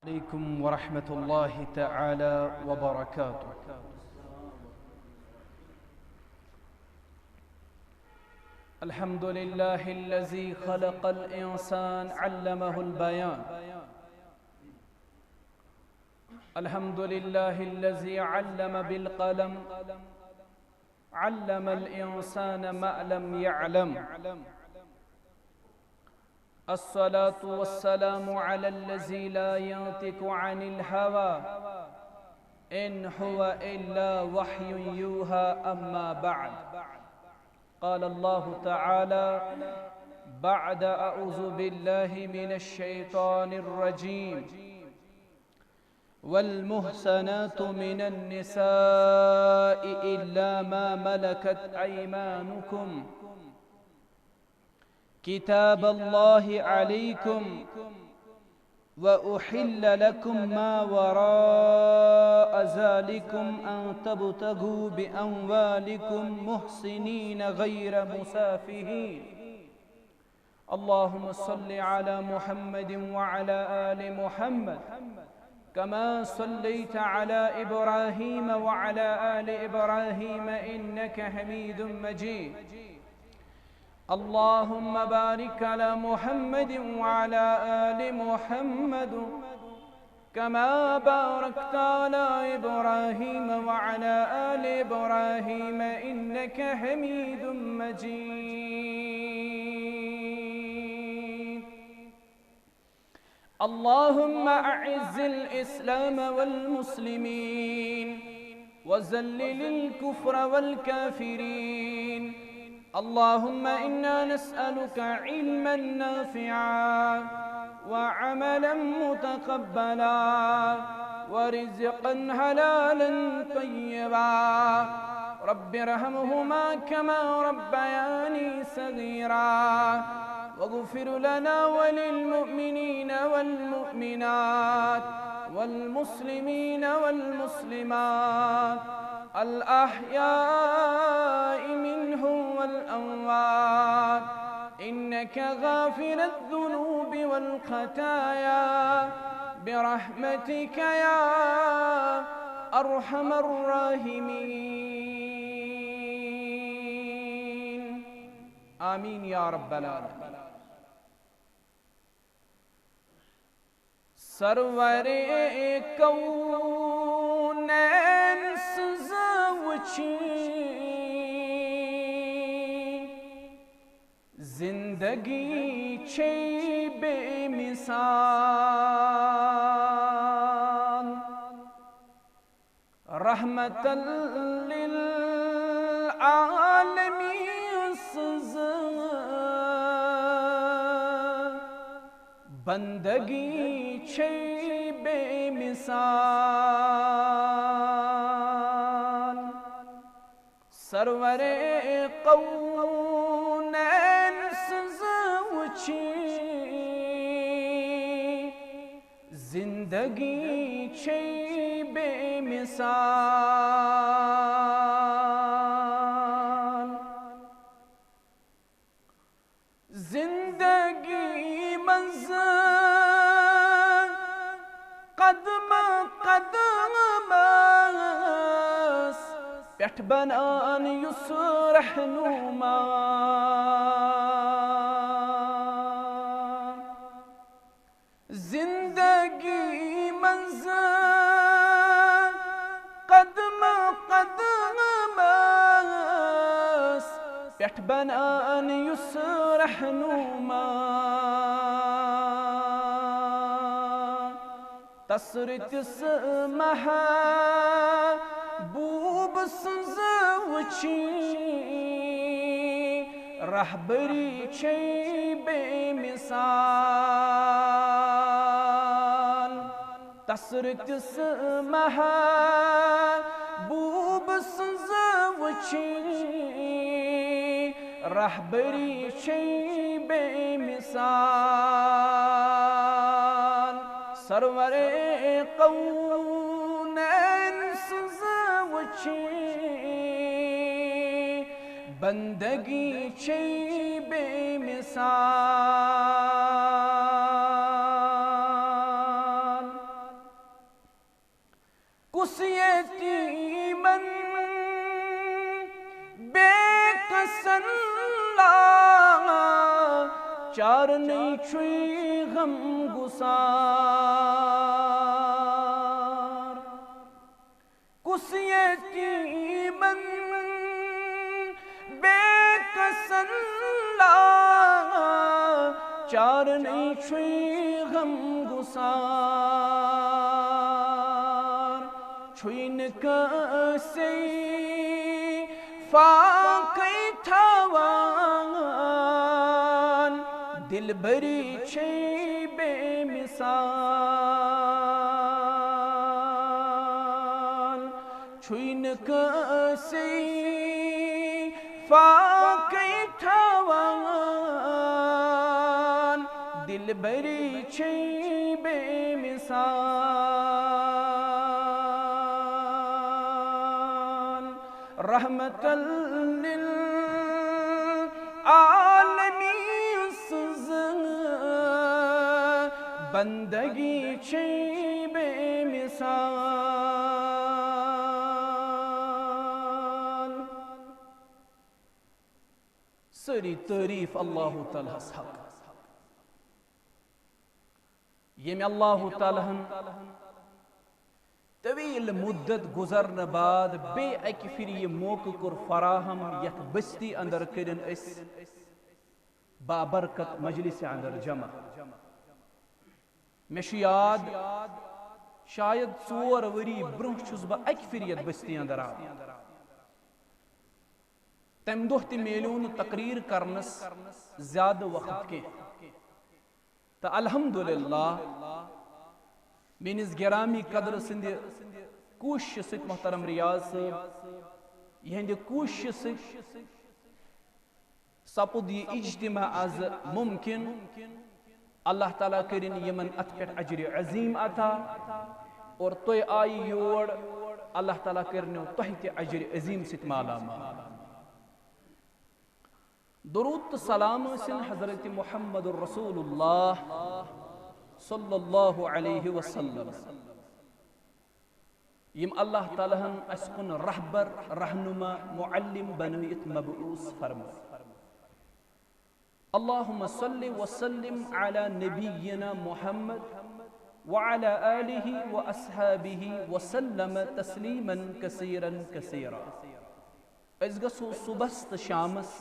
عليكم ورحمة الله تعالى وبركاته. الحمد لله الذي خلق الإنسان علمه البيان. الحمد لله الذي علم بالقلم علم الإنسان ما لم يعلم. الصلاة والسلام على الذي لا ينطق عن الهوى إن هو إلا وحي يوحى. أما بعد، قال الله تعالى بعد أعوذ بالله من الشيطان الرجيم: والمحصنات من النساء إلا ما ملكت أيمانكم كتاب الله عليكم وأحل لكم ما وراء ذلكم أن تبتغوا بأموالكم محصنين غير مسافحين. اللهم صل على محمد وعلى آل محمد كما صليت على إبراهيم وعلى آل إبراهيم إنك حميد مجيد. اللهم بارك على محمد وعلى آل محمد كما باركت على إبراهيم وعلى آل إبراهيم إنك حميد مجيد. اللهم أعز الإسلام والمسلمين وذلل الكفر والكافرين. اللهم إنا نسألك علما نافعا وعملا متقبلا ورزقا حلالا طيبا. رب ارحمهما كما ربياني صغيرا واغفر لنا وللمؤمنين والمؤمنات والمسلمين والمسلمات الأحياء منهم والأموات إنك غافر الذنوب والخطايا برحمتك يا أرحم الراحمين. آمين يا رب العالمين. سرور کونین سزاوچی زندگی چی بے مثال رحمت للعالمین سزا بندگی چی بے مثال سرور قونین سزاوچی زندگی چی بے مثال زندگی منزل قدم قدم است پیٹ بنان یس رہنما زندگی منزل قدم قدم است پیٹ بنان یس رہنما تسرت محبوب سزاوچی رہبری چی بے مثال تسرت محبوب سزاوچی رہبری چی بے مثال سرور قونین سزاوچی بندگی چی بے مثال چارنی چھوئی غم گسار کس یتیمن بے کسن چارنی چھوئی غم گسار چھوئی نکسی فاقی تھاوان دل بری چھئی بے مثال چھوئی نکسی فاقی تھاوان دل بری چھئی بے مثال رحمتا للعالمین سزن بندگی چھئی بے مثال سری تعریف اللہ تعالیٰ حق یم اللہ تعالیٰ طویل مدت گزرن بعد بے ایک پھر یہ موقع کر فراہم یت بستی اندر کرن اس بابرکت مجلس اندر جمع میں یاد شاید 4 وری برونہ چھس بہ ایک پھر یت بستی اندر آ تم دہ تہ میلیون تقریر کرنس زیادہ وقت کے تو الحمدللہ میانس گرامی قدر سند کوشش ست محترم ریاض صاحب یہند کوشش ست سپد یہ اجتماع از ممکن اللہ تعالیٰ کرن یمن ات پہ اجر عظیم عطا اور تہ آئی یور اللہ تعالیٰ کرنو تہ تہ اجر عظیم ست مالا مال درود سلام سن حضرت محمد رسول اللہ صلی اللہ علیہ وسلم یم اللہ تعالیٰ اس کن رہبر رہنما معلم بنویت مبعوث فرمائے اللہم صلی وسلم علی نبینا محمد وعلى آلہ واصحابہ وسلم تسلیما کثیرا کثیرا اس گسو صبح شامس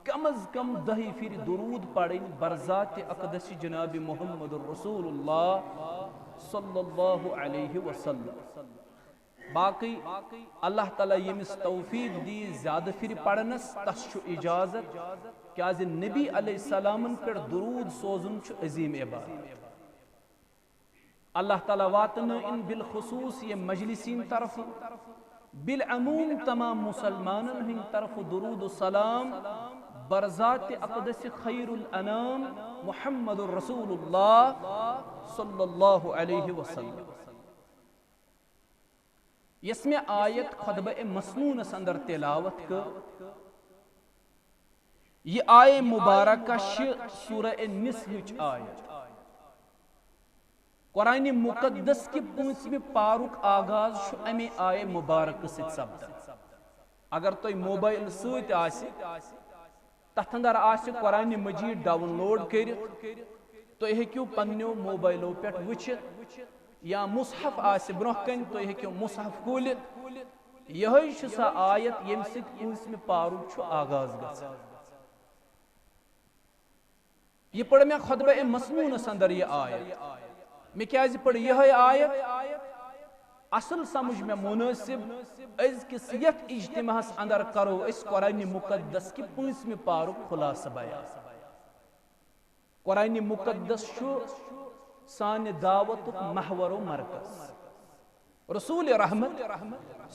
کم از کم 10 پھر درود پڑھیں برذات اقدس جناب محمد رسول اللہ صلی اللہ علیہ وسلم باقی اللہ تعالیٰ یمس توفیق دی زیادہ پھر پڑھنس تس چھو اجازت کیازِ نبی علیہ السلام پر درود سوزن چھو عظیم عبادت اللہ تعالیٰ واتن ان بالخصوص یہ مجلسین طرف بالعموم تمام مسلمانن ہن طرف درود و سلام برذات اقدس خیر الانام محمد رسول اللہ صلی اللہ علیہ وسلم اس میں آیت خطبہ مسنون اندر تلاوت کر یہ آیت مبارکہ سورہ نسل آیت قرآن مقدس کی 5ویں پارک آغاز شو امی آیت مبارک ست سبدا اگر تو موبائل سوت آسی تتھ اندر آسی قرآن مجید ڈاؤن لوڈ کرت تو یہ کیوں پنیو موبائلو پیٹ وچت یا مصحف آسی برہ کن تو یہ کیوں مصحف کولت یہ سا آیت یم سک 5ویں پارک چھو آغاز گسا یہ پڑھ میں خطبہ مسنون اندر یہ آیت میں کیا پڑھ یہ آیت اصل سمجھ میں مناسب از کس یت اجتماع اندر کرو اس قرآن مقدس کی 5ویں پارک خلاصہ بیان قرآن مقدس شو سان دعوت محور و مرکز رسول رحمت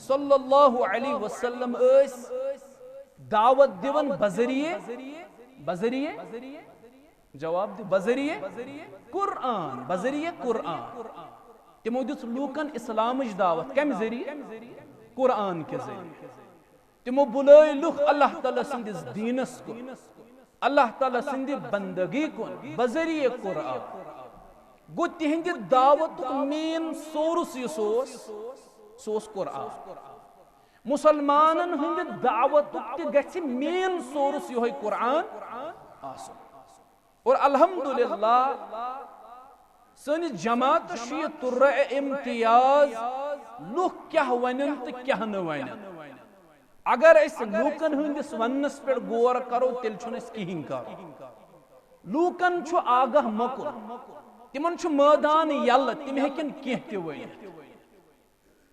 صلی اللہ علیہ وسلم اس دعوت دیون بذریعے جواب دی بذریعے قرآن تمو دس لوکن اسلامش دعوت کم ذریعے قرآن کے ذریعے تمو بلائے لوک اللہ تعالیٰ سندس دینس کو اللہ تعالیٰ سندی بندگی کو بذریعے قرآن گو تہند دعوت مین سورس یہ سوس قرآن مسلمانن ہند دعوت گھ مین سورس یہ قرآن آسو اور الحمدللہ سنس جماعت یہ ترہ امتیاز لوگ کیا ونن تو کیا نہ ونن اگر اس لوکن ہندس ونس پہ غور کرو تیل چھن اس کہین کرو لوکن چھو آگاہ مکر تمن چھو میدان یل تم ہیکن کینہ تہ ونت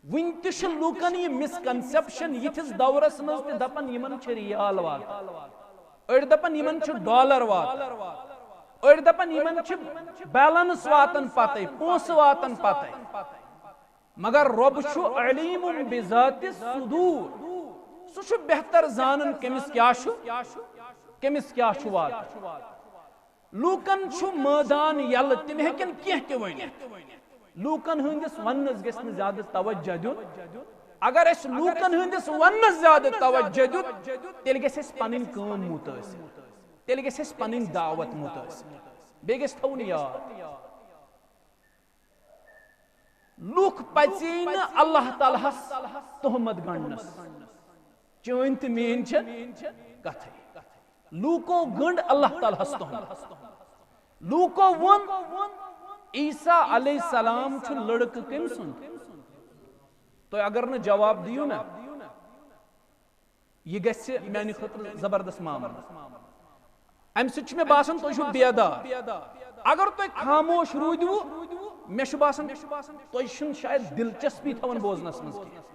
ون تہ لوکن یہ مسکنسپشن یتھس دورس مز تہ دپن یمن چھ ریال وات اڑ دپن یمن چھ ڈالر وات اڑ دپن یمن چھ بیلنس واتن پتہ پونس واتن پتہ مگر رب چھو علیم بذات الصدور سہ بہتر زانن کمس کیا وات لوکن چھو میدان یل تم ہیکن کینہ تہ ونت لوکن ہندس ونس گژھِ نہٕ زیادٕ توجہ دیُن اگر اس لوکن ہندس ونس زیادٕ توجہ دیُت تیٚلہِ گژھِ اَسہِ پنٕنۍ کٲم مُتٲثر تیٚلہِ گژھِ اَسہِ پنٕنۍ دعوت مُتٲثر بیٚیہِ گژھِ تھاوُن یاد لوٗکھ پژی نہٕ اللہ تعالیٰ ہس تہمت گنڈنس چٲنۍ تہٕ میٲنۍ چھِ کتھے لوٗکو گنڈ اللہ تعالیٰ ہس تہمت لوٗکو ووٚن عیسیٰ علیہ السلام چھُ لڑکہٕ کٔمۍ سُنٛد تُہۍ اگر نہٕ جواب دِیِو نا یہ گژھِ میانہِ خٲطرٕ زبردست معاملہٕ امہِ سۭتۍ چھُ مےٚ باسان تُہۍ چھِو بیدار اگر تُہۍ خاموش روٗدِوٕ مےٚ چھُ باسان تُہۍ چھِنہٕ شاید دلچسپی تھاوان بوزنس منٛز کینٛہہ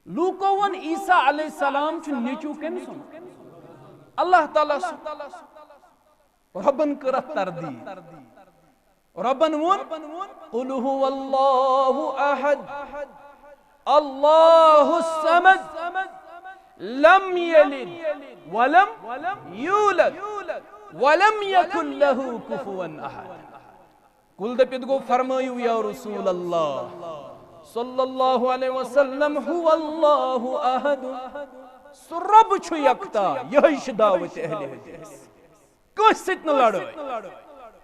لوٗکو ووٚن عیسیٰ علیہ السلام چھُ نیٚچوٗ کٔمۍ سُنٛد اللہ تعالیٰ سُنٛد رۄبن کٔر اتھ تردیٖد ربن ون قل هو الله احد الله الصمد لم يلد ولم يولد ولم يكن له كفوا احد قل دپت گو فرمایو یا رسول اللہ صلی اللہ علیہ وسلم هو الله احد سہ رب چھُ یکتا یہی چھ دعوت اہل حدیث کٲنٛسہِ سۭتۍ نہٕ لڑٲے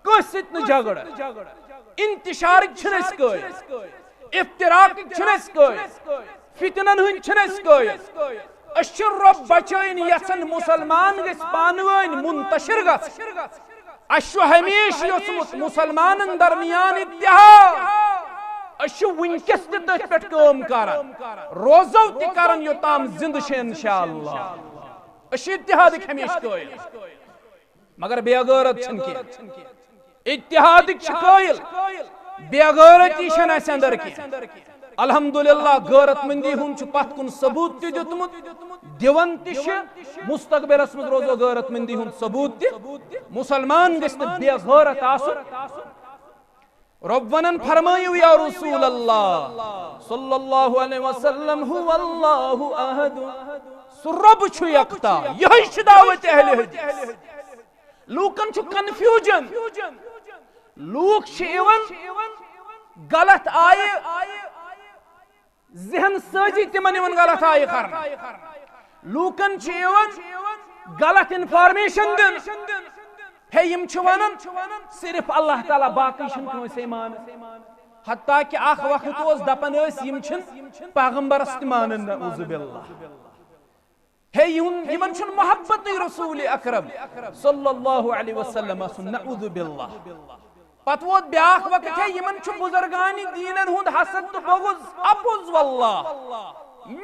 کٲنٛسہِ سۭتۍ نہٕ جھگڑٕ انتشارٕکۍ چھِنہٕ أسۍ قٲیل افتراقٕکۍ چھِنہٕ أسۍ قٲیل فتنن ہٕنٛدۍ چھِنہٕ أسۍ قٲیل أسۍ چھِ رۄب بچٲوِن یژھان مُسلمان گژھِ پانہٕ ؤنۍ منتشر گژھٕنۍ اَسہِ چھُ ہمیشہٕ یوٚژمُت مُسلمانن درمیان اتحاد أسۍ چھِ وٕنکیٚس تہِ تٔتھۍ پٮ۪ٹھ کٲم کران روزو تہِ کران یوٚتام زِندٕ چھِ انشاءاللہ أسۍ چھِ اتحادٕکۍ ہمیشہٕ قٲیل مگر بے غیرت چھنہٕ کینٛہہ اتحادٕکۍ چھِ قٲیل بے غیرتی چھنہٕ اَسہِ اندر کینٛہہ الحمدللہ غیرت مندی ہُنٛد چھُ پتھ کُن ثبوت تہِ دیُتمُت دِوان تہِ چھِ مستقبلس منٛز روزو غیرت مندی ہُنٛد ثبوت تہِ مسلمان گژھِ نہٕ بے غیرت آسُن رب ونن فرمٲیِو یا رسول اللہ صلی اللہ علیہ وسلم هو اللہ احد سُہ رب چھُ یکتا یہی چھِ دعوت اہل حدیث لوکن چھُ کنفیوجن لوک چھِ یِوان غلط آیہِ ذہن سٲزی تِمن یِوان غلط آیہِ کرنہٕ لوکن چھِ یِوان غلط انفارمیشن دِنہٕ ہے یِم چھِ ونان صرف اللہ تعالیٰ باقٕے چھِنہٕ کٲنٛسے مانان حتیٰ کہ اکھ وقت اوس دپان ٲسۍ یِم چھِنہٕ پیغمبرس تہِ مانان نعوذ باللہ ہے یمن چھُنہٕ محبتٕے رسول اکرم صلی اللہ علیہ وسلم آسُن نعوذ باللہ پتہٕ ووت بیاکھ وقت ہے یمن چھُ بزرگانہِ دیٖنن ہُنٛد حسد تہٕ بغض اپُز واللہ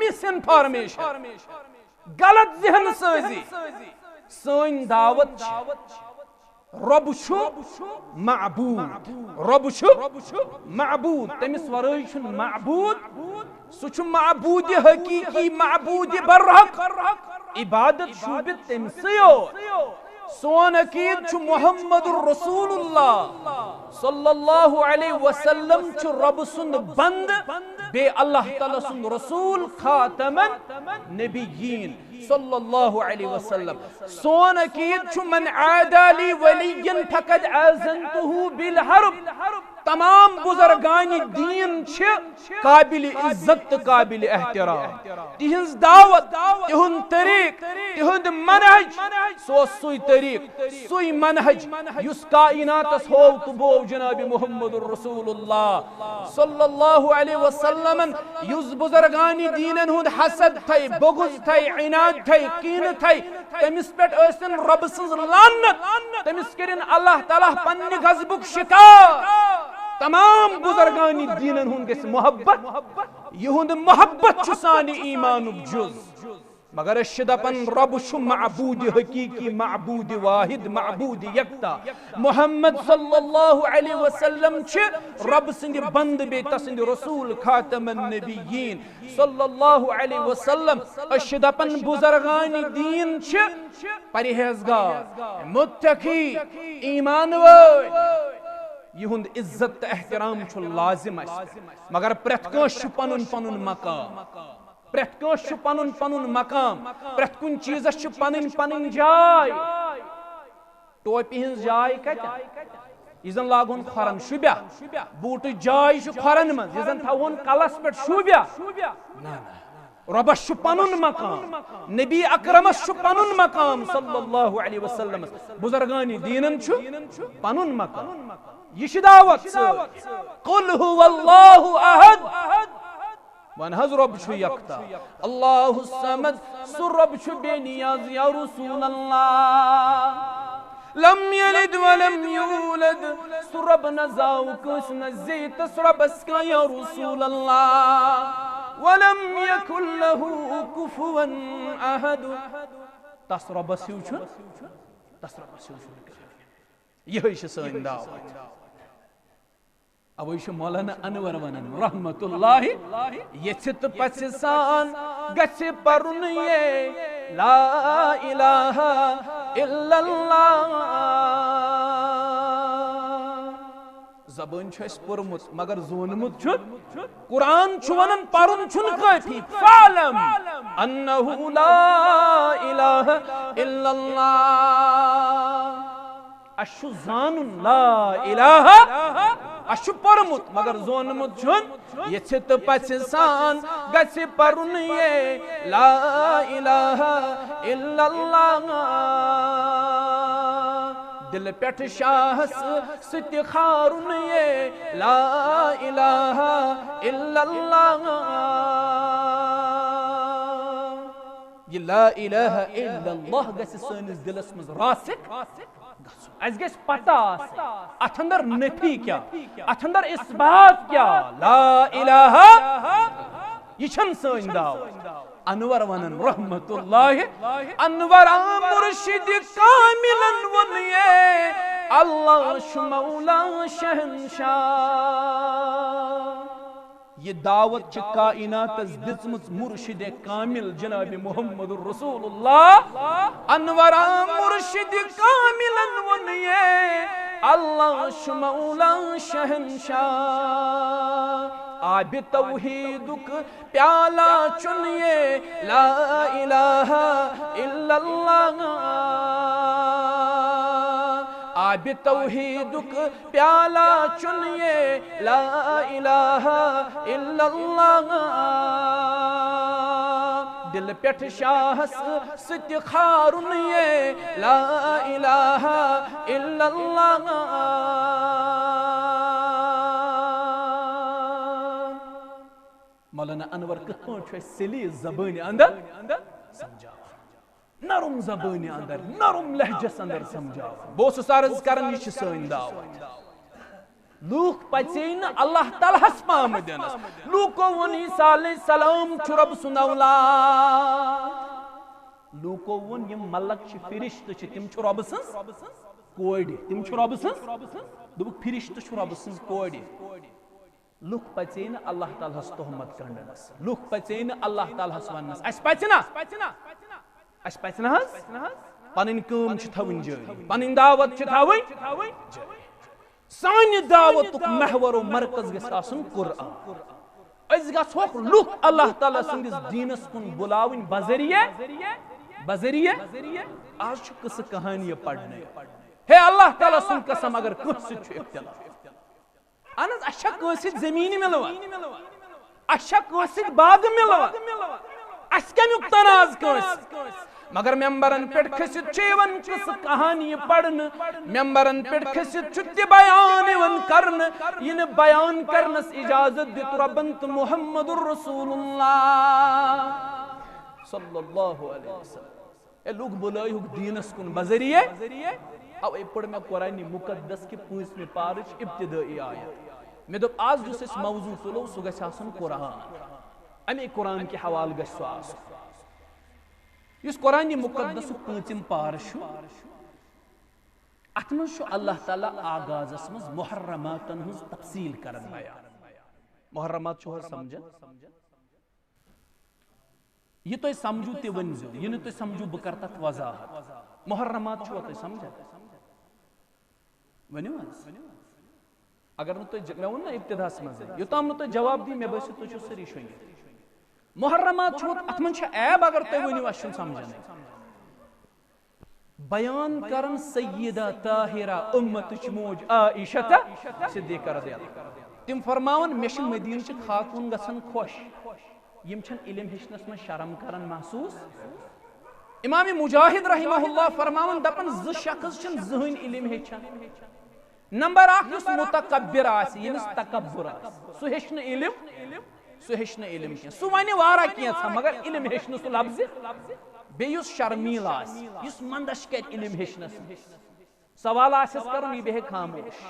مس انفارمیشن غلط ذہن سٲزی سٲنۍ دعوت چھِ رب چھُ معبوٗد رب چھُ معبوٗد تٔمِس ورٲے چھُنہٕ معبوٗد سُہ چھُ معبوٗدِ حقیٖقی معبوٗدِ برحق عبادت شوٗبِتھ تٔمسٕے یوت سون عقیٖد چھُ محمد رسول اللہ صلی اللہ علیہ وسلم چھُ رب سُنٛد بنٛدٕ بیٚیہِ اللہ تعالیٰ سُنٛد رسول خاتمن نبیین صلی اللہ علیہ وسلم سون عقیٖد چھُ من عادى لي وليا فقد آذنته بالحرب تمام بزرگان دین قابل عزت قابل احترام تہنز دعوت تہند طریق تہند منہج سوی طریق سوی منہج یس کائنات ہو تو بو جناب محمد الرسول اللہ صلی اللہ علیہ وسلم یس بزرگان دینن ہند حسد تھے بغض تھے عناد تھے کین تھے تمس پٹ ٲسِن رب سٕنٛز لعنت تمس کرن اللہ تعالیٰ پننہِ غضبُک شکار تمام بزرگانی دینن ہند گژھِ محبت یہند محبت چھ سانہِ ایمانُک جز مگر أسۍ چھِ دپان رب چھُ معبوٗد حقیٖقی معبوٗد واحد معبوٗد یکتا محمد صلی اللہ علیہ وسلم چھ رب سٕنٛدِ بندٕ بیٚیہِ تسٕنٛدِ رسول خاتم النبیین صلی اللہ علیہ وسلم أسۍ چھِ دپان بزرگان دین چھ پرہیزگار متقی ایمان وٲلۍ یہند عزت تو احترام چھ لازم مگر پریت کانس چھ پنن پنن مقام پریت کانس چھ پنن پنن مقام پریت کن چیزس چھ پنن پنن جاے ٹوپی ہنز جاے کتہ یہ زن لاگون کھورن شوبیا بوٹ جاے چھ کھورن من یہ زن تھاون کلس پہ شوبیا ربس چھ پنن مقام نبی اکرمس چھ پنن مقام صلی اللہ علیہ وسلم بزرگان دینن چھ پنن مقام یہ دعوت قل هو اللہ احد ون حض رب چھ یکتا اللہ الصمد سر رب چھ بے نیاز یا رسول اللہ لم یلد ولم یولد سر رب نزاو کس نزیت سر رب اسکا یا رسول اللہ ولم یکن له کفوا احد تس رب سیو چھ یہ سن دعوت اوے مولانا انور ونن رحمت اللہ یچت پس سان گچھ پرن یہ لا الہ الا اللہ زبان چھس پرمت مگر زونمت چھ قرآن چھ ونن پرن چھن کافی فعلم انہ لا الہ الا اللہ اشو زان لا الہ اشو پرمت مگر زونمت چھن یچت پس سان گچھ پرن یہ لا الہ الا اللہ دل پیٹ شاہس ست خارن یہ لا الہ الا اللہ یہ لا الہ الا اللہ گژھِ سٲنِس دلس منٛز راسخ اس گژھِ پتہ اتھ اندر نفی کیا اتھ اندر اثبات کیا لا الہ یہ چھن سٲنۍ دعوت انور ونن رحمت اللہ انور مرشد کاملن ون یہ اللہ چھ مولا شہنشاہ یہ دعوت چھ کائنات دژمٕژ مرشد کامل جناب محمد الرسول اللہ انور مرشد کاملن ون یہ اللہ چھ مولا شہنشاہ آب توحیدک پیالہ چنیے لا الہ الا اللہ آب توحیدک پیالہ چنیے لا الہ الا اللہ دل پیٹ شاہس ست خارن یہ لا الہ الا اللہ مولانا انور کت پہ سلی زبان اندر سمجھا نرم زبان اندر نرم لہجس اندر سمجھا بہت عرض کرن یہ سن دعوت لوک پچین اللہ تعالیٰ پام دینس لوکو ون عیسیٰ علیہ السلام چھ رب سن اولاد لوکو ون یم ملک چھ فرشت چھ تم چھ رب سن کوڑ تم چھ رب سن دوک فرشت چھ رب سن کوڑ لوک پچین اللہ تعالیٰ تہمت کرنس لوک پچین اللہ تعالیٰ ونس اس پچنا پن کم تھوین جاری پن دعوت تھوین سانہ دعوت محور و مرکز گژھِ آسن قرآن اس گژھوک لوک اللہ تعالیٰ سندس دینس کن بلاوین بذریعہ آج قصہ کہانی پڑھنے ہے اللہ تعالیٰ سن قسم اگر کس سے اختلاف انس اشا کٲنٛسہِ زٔمیٖنہِ مِلوا اشا کٲنٛسہِ باغہٕ مِلوا اس کمیُک تناز کٲنٛسہِ مگر ممبرن پٮ۪ٹھ کھٔسِتھ چھُ یِوان قصہٕ کہانی پرنہٕ ممبرن پٮ۪ٹھ کھٔسِتھ چھُ تہِ بیان یِوان کرنہٕ یہِ نہٕ بیان کرنس اجازت دِیُت رۄبن تہٕ محمد رسول اللہ صلی اللہ علیہ وسلم اے لوگ بلٲیہُکھ دیٖنس کُن بذریعہ اوے پٔر مےٚ قرآنِ مُقدس کہِ 5مہِ پارٕچ ابتدٲئی آیت مےٚ دوٚپ آز یُس أسۍ موضوع تُلو سُہ گژھِ آسُن قرآن امی قرآن کہِ حوالہٕ گژھِ سُہ آسُن یُس قرآنِ مُقدسُک 5م پارٕ چھُ اتھ منٛز چھُ اللہ تعالیٰ آغازس منٛز محرماتن ہٕنٛز تفصیٖل کران بیان محرمات چھُو حظ سمجھان یہ تُہۍ سمجھو تہِ ؤنۍزیو یہِ نہٕ تُہۍ سمجھو بہٕ کرٕ تتھ وضاحت محرمات چھُوا تُہۍ سمجھان ؤنِو حظ اگر نہٕ تُہۍ مےٚ ووٚن نا ابتداہس منٛزٕے یوٚتام نہٕ تُہۍ جواب دِیِو مےٚ باسِو تُہۍ چھِو سٲری شۄنٛگِتھ محرمات چھُ اتھ منٛز چھِ عیب اگر تُہۍ ؤنِو اسہِ چھُنہٕ سمجھان بیان کرن سیدہ طاہرہ اُمتٕچ موج عائشہ صدیقہ رضی اللہ تِم فرماون مےٚ چھِ مدیٖنچہِ خاتوٗن گژھان خۄش یِم چھِنہٕ علم ہیٚچھنس منٛز شرم کران محسوٗس امام مجاہد رحمہ اللہ فرماون دپان زٕ شخص چھِنہٕ زٕہٕنۍ علم ہیٚچھان نمبر اکھ یُس متکبر آسہِ ییٚمِس تکبر آسہِ سُہ ہیٚچھِ نہٕ علم کینٛہہ سُہ وَنہِ واریاہ کینٛژھا مگر علم ہیٚچھِ نہٕ سُہ لفظِ بیٚیہِ یُس شرمیٖل آسہِ یُس منٛدچھ کرِ علم ہیٚچھنس سوال آسٮ۪س کرُن یہِ بیٚہہِ خاموش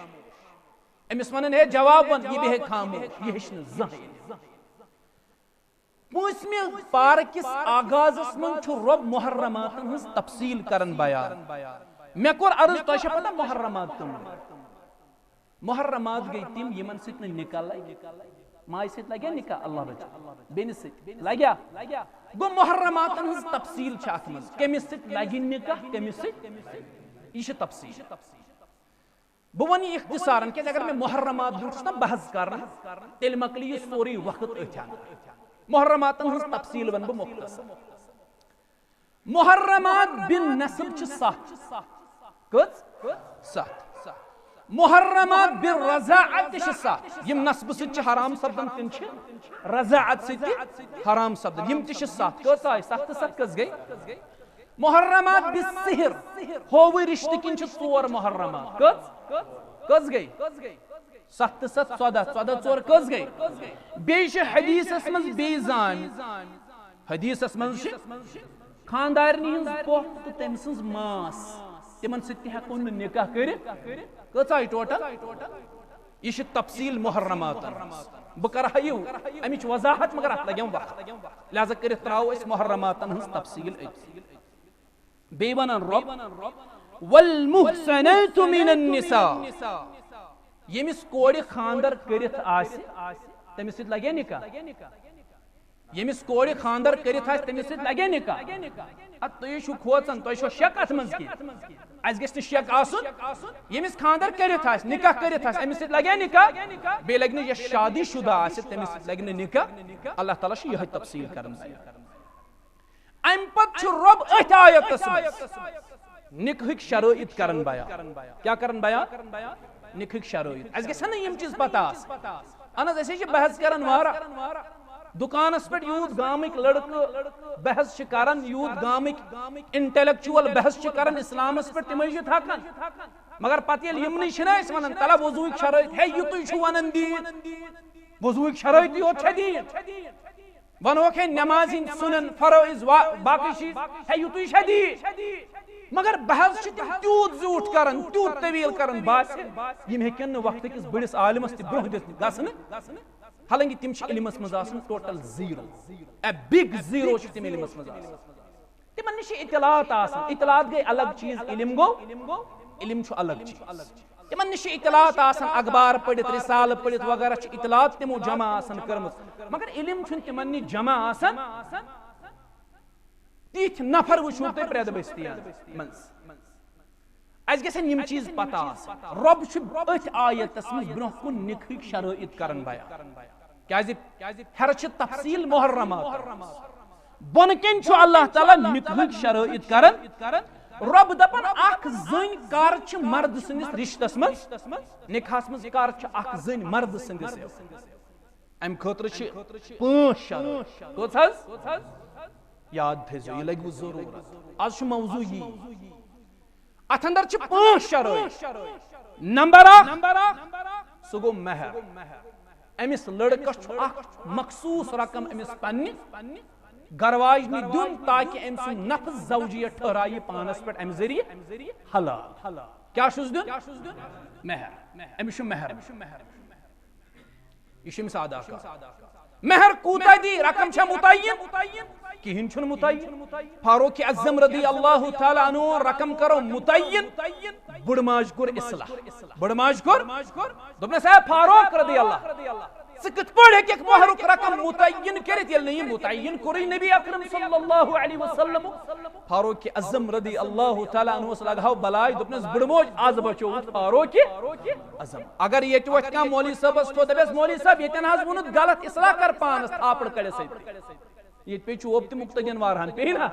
أمِس ونن ہے جواب ون یہِ بیٚہہِ خاموش یہِ ہیٚچھِ نہٕ زٕہٕنۍ 5مہِ پارٕ کِس آغازس منٛز چھُ رۄب محرماتن ہٕنٛز تفصیٖل کران بیان مےٚ کوٚر عرض تۄہہِ چھا پتہ محرمات کٕم محرمات گٔے تِم یِمن سۭتۍ نہٕ نکاح لگہِ ماجہِ سۭتۍ لگیا نکاح اللہ بچٲیِن بیٚنہِ سۭتۍ لگیا گوٚو محرماتن ہٕنٛز تفصیٖل چھِ اتھ منٛز کٔمِس سۭتۍ لگہِ نکاح کٔمِس سۭتۍ یہِ چھِ تفصیٖل بہٕ ونہٕ یہِ اختصارن کیازِ اگر مےٚ محرمات برونٛٹھ چھُس نا بحث کران تیٚلہِ مۄکلہِ یہِ سورُے وقت أتھۍ محرماتن ہٕنٛز تفصیٖل ونہٕ بہٕ مختصر محرمات بن نسب چھِ 7 کٔژ 7 محرمات بن رضاعت تہِ چھِ 7 یِم نسبہٕ سۭتۍ چھِ حرام سپدان تِم چھِ رضاعت سۭتۍ تہِ حرام سپدان یِم تہِ چھِ 7 کٔژ آیہِ 7 تہٕ 7 کٔژ گٔے محرمات بالسحر ہووٕے رشتہٕ کِنۍ چھِ 4 محرمات کٔژ گٔے 7 تہٕ 7 14 14 ژور کٔژ گٔے بیٚیہِ چھِ حدیثس منٛز بیٚیہِ زامہِ حدیثس منٛز چھِ خاندارنہِ ہٕنٛز پۄپھ تہٕ تٔمۍ سٕنٛز ماس تِمن سۭتۍ تہِ ہٮ۪کو نہٕ نکاح کٔرِتھ کٔژ آیہِ ٹوٹل یہ چھِ تفصیٖل محرماتن بہٕ کرٕ ہا یہِ امِچ وضاحت مگر اتھ لگیم وقت لہذا کٔرِتھ تراوو أسۍ محرماتن ہٕنٛز تفصیٖل أتۍ بیٚیہِ ونان رۄب والمحصنات من النساء ییٚمِس کورِ خاندر کٔرِتھ آسہِ تٔمِس سۭتۍ لگیا نکاح ییٚمِس کورِ خاندر کٔرِتھ آسہِ تٔمِس سۭتۍ لگیا نکاح ادٕ تُہۍ چھِو کھوژان تۄہہِ چھُوا شک اتھ منٛز کینٛہہ اسہِ گژھِ نہٕ شک آسُن ییٚمِس خاندر کٔرِتھ آسہِ نکاح کٔرِتھ آسہِ أمِس سۭتۍ لگیا نکاح بیٚیہِ لگہِ نہٕ یۄس شادی شُدہ آسہِ تٔمِس سۭتۍ لگہِ نہٕ نکاح اللہ تعالیٰ چھُ یِہوٚے تفصیٖل کران امہِ پتہٕ چھُ رۄب أتھۍ آیتس منٛز نکاحٕکۍ شرٲیط کران بیان کیٛاہ کران بیان نکاحٕکۍ شرٲیط اسہِ گژھن نہ یِم چیٖز پتہ آسٕنۍ اہن حظ أسۍ ہے چھِ بحث کران واریاہ دُکانس پٮ۪ٹھ یوٗت گامٕکۍ لڑکہٕ بحث چھِ کران یوٗت گامٕکۍ انٹلیکچُول بحث چھِ کران اسلامس پٮ۪ٹھ تِمے چھِ تھکان مگر پتہٕ ییٚلہِ یِمنٕے چھِنہ أسۍ ونان تلہ وضوٗہٕکۍ شرٲیط ہے یِتُے چھُ ونان دیٖن وضوٗہٕکۍ شرٲیطٕے یوت چھا دیٖن ونہوکھ ہے نٮ۪مازِ ہٕنٛدۍ سُنن فرٲیض باقٕے چیٖز ہے یِتُے چھا دیٖن مگر بحث چھِ تِم تیوٗت زیوٗٹھ کران تیوٗت طویٖل کران باسہِ یِم ہیٚکن نہٕ وقتہٕ کِس بٔڑِس عالمس تہِ برونٛہہ دِتھ گژھنہٕ حالانکہِ تِم چھِ علمس منٛز آسان ٹوٹل زیٖرو اے بِگ زیٖرو چھِ تِم علمس منٛز آسان تِمن نِش چھِ اطلاعات آسان اطلاعات گٔے الگ چیٖز علم گوٚو علم چھُ الگ چیٖز تِمن نِش چھِ اطلاعات آسان اخبار پٔرِتھ رِسالہٕ پٔرِتھ وغیرہ چھِ اطلاعات تِمو جمع آسان کٔرمٕژ مگر علم چھُنہٕ تِمن نِش جمع آسان تِتھۍ نفر وٕچھو تُہۍ پرٛٮ۪تھ بٔستِین منٛز اسہِ گژھن یِم چیٖز پتہ آسٕنۍ رۄب چھُ أتھۍ آیتس منٛز برونٛہہ کُن نکاحٕکۍ شرٲیط کران بیان کیازِ ہیرٕ چھِ تفصیٖل محرمات بۄنہٕ کَنۍ چھُ اللہ تعالیٰ نکاحٕکۍ شرٲیط کران رب دپن اخ زن کر چھ مرد سندس رشتس مز نکاحس مز کر چھ اخ زن مرد سندس ام خاطر چھ 5 شرط کوت حظ یاد تھیزو یہ لگو ضرورت آج چھ موضوع یہ ات اندر چھ 5 شرط نمبر 1 سہ گو مہر امس لڑکس چھ اخ مخصوص رقم امس پنہ گرواجنی دن تاکہ ام سن نفس زوجیت ٹھہرائی پانس پہ ام ذریعہ حلال کیا چھس دن مہر امس چھ مہر یہ چھ امس ادا مہر کوتاہ دی رقم چھ متعین کہین چھن متعین فاروق اعظم رضی اللہ تعالی عنہ رقم کرو متعین بڑ ماج کور اصلاح بڑ ماج کور دوپن صاحب فاروق رضی اللہ سکت پڑھ ہے کہ مہرک رقم متعین کرت یل نہیں متعین کوری نبی اکرم صلی اللہ علیہ وسلم فاروق اعظم رضی اللہ تعالی عنہ اس لگاو بلائی دوپنس بڑ موج آز بچو فاروق اعظم اگر یہ تو کا مولوی صاحب اس تو دبس مولوی صاحب یہ تنہاز ونت غلط اصلاح کر پانس تھاپڑ کڑے سے یہ پہ چوب تی مقتدین وارہن پہ نا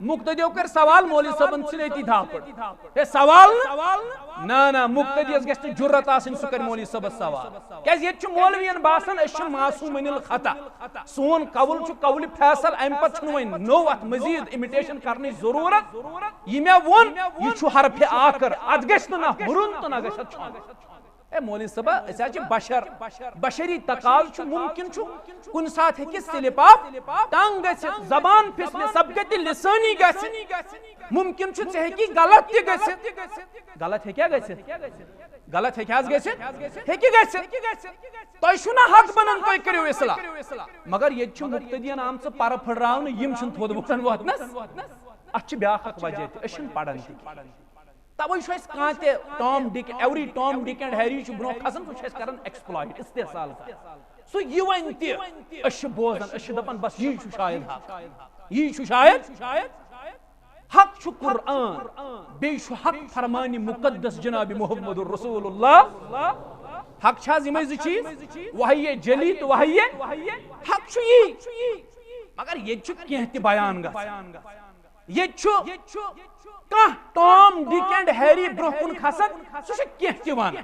مقتدیو کر سوال مولوی صاحبن سلیتی تھاپڑ ہے سوال نا مقتدی اس گشت جرت آسن سکر مولوی صاحب سوال کیس یہ چھ مولوین باسن اس چھ معصوم من الخطا سون قول چھ قول فیصل ام پت چھن وین نو ات مزید امیٹیشن کرنی ضرورت یہ میں ون یہ چھ حرف آکر ات گشت نہ ہرن تو نہ گشت چھان اے مولوی صاحب اس چھ بشر بشری تقاض چھ ممکن چھ کن ساتھ ہے کہ سلپ اپ ٹنگ گژھ زبان پھسنے سبقت لسانی گژھ ممکن چھ ژے کہ غلط تہ گژھ غلط ہے کیا گژھ غلط ہے کیا گژھ ہے کہ گژھ تو چھنا حق بنن تو کریو اصلاح مگر یہ چھ مقتدیان عام سے پر پھڑراون یم چھن تھود وٹن واتنس اچھ بیاکھ وجہ تہ اشن پڑھن تہ توے چھ اس کانتے Tom Dick every Tom Dick and Harry چھ برو کھسن تو چھ کرن ایکسپلائٹ استحصال سو یہ ون تہ اش بوزن اش دپن بس یہ چھ شاید حق یہ چھ شاید حق چھ قرآن بے چھ حق فرمان مقدس جناب محمد رسول اللہ حق چھا زمے ز چیز وحی جلی تو وحی حق چھ یہ مگر یہ چھ کینہ تہ بیان گژھ یہ چھ کہاں ٹام ڈک اینڈ ہیری برو کن کھسن سہ چھ کینہ تہ ون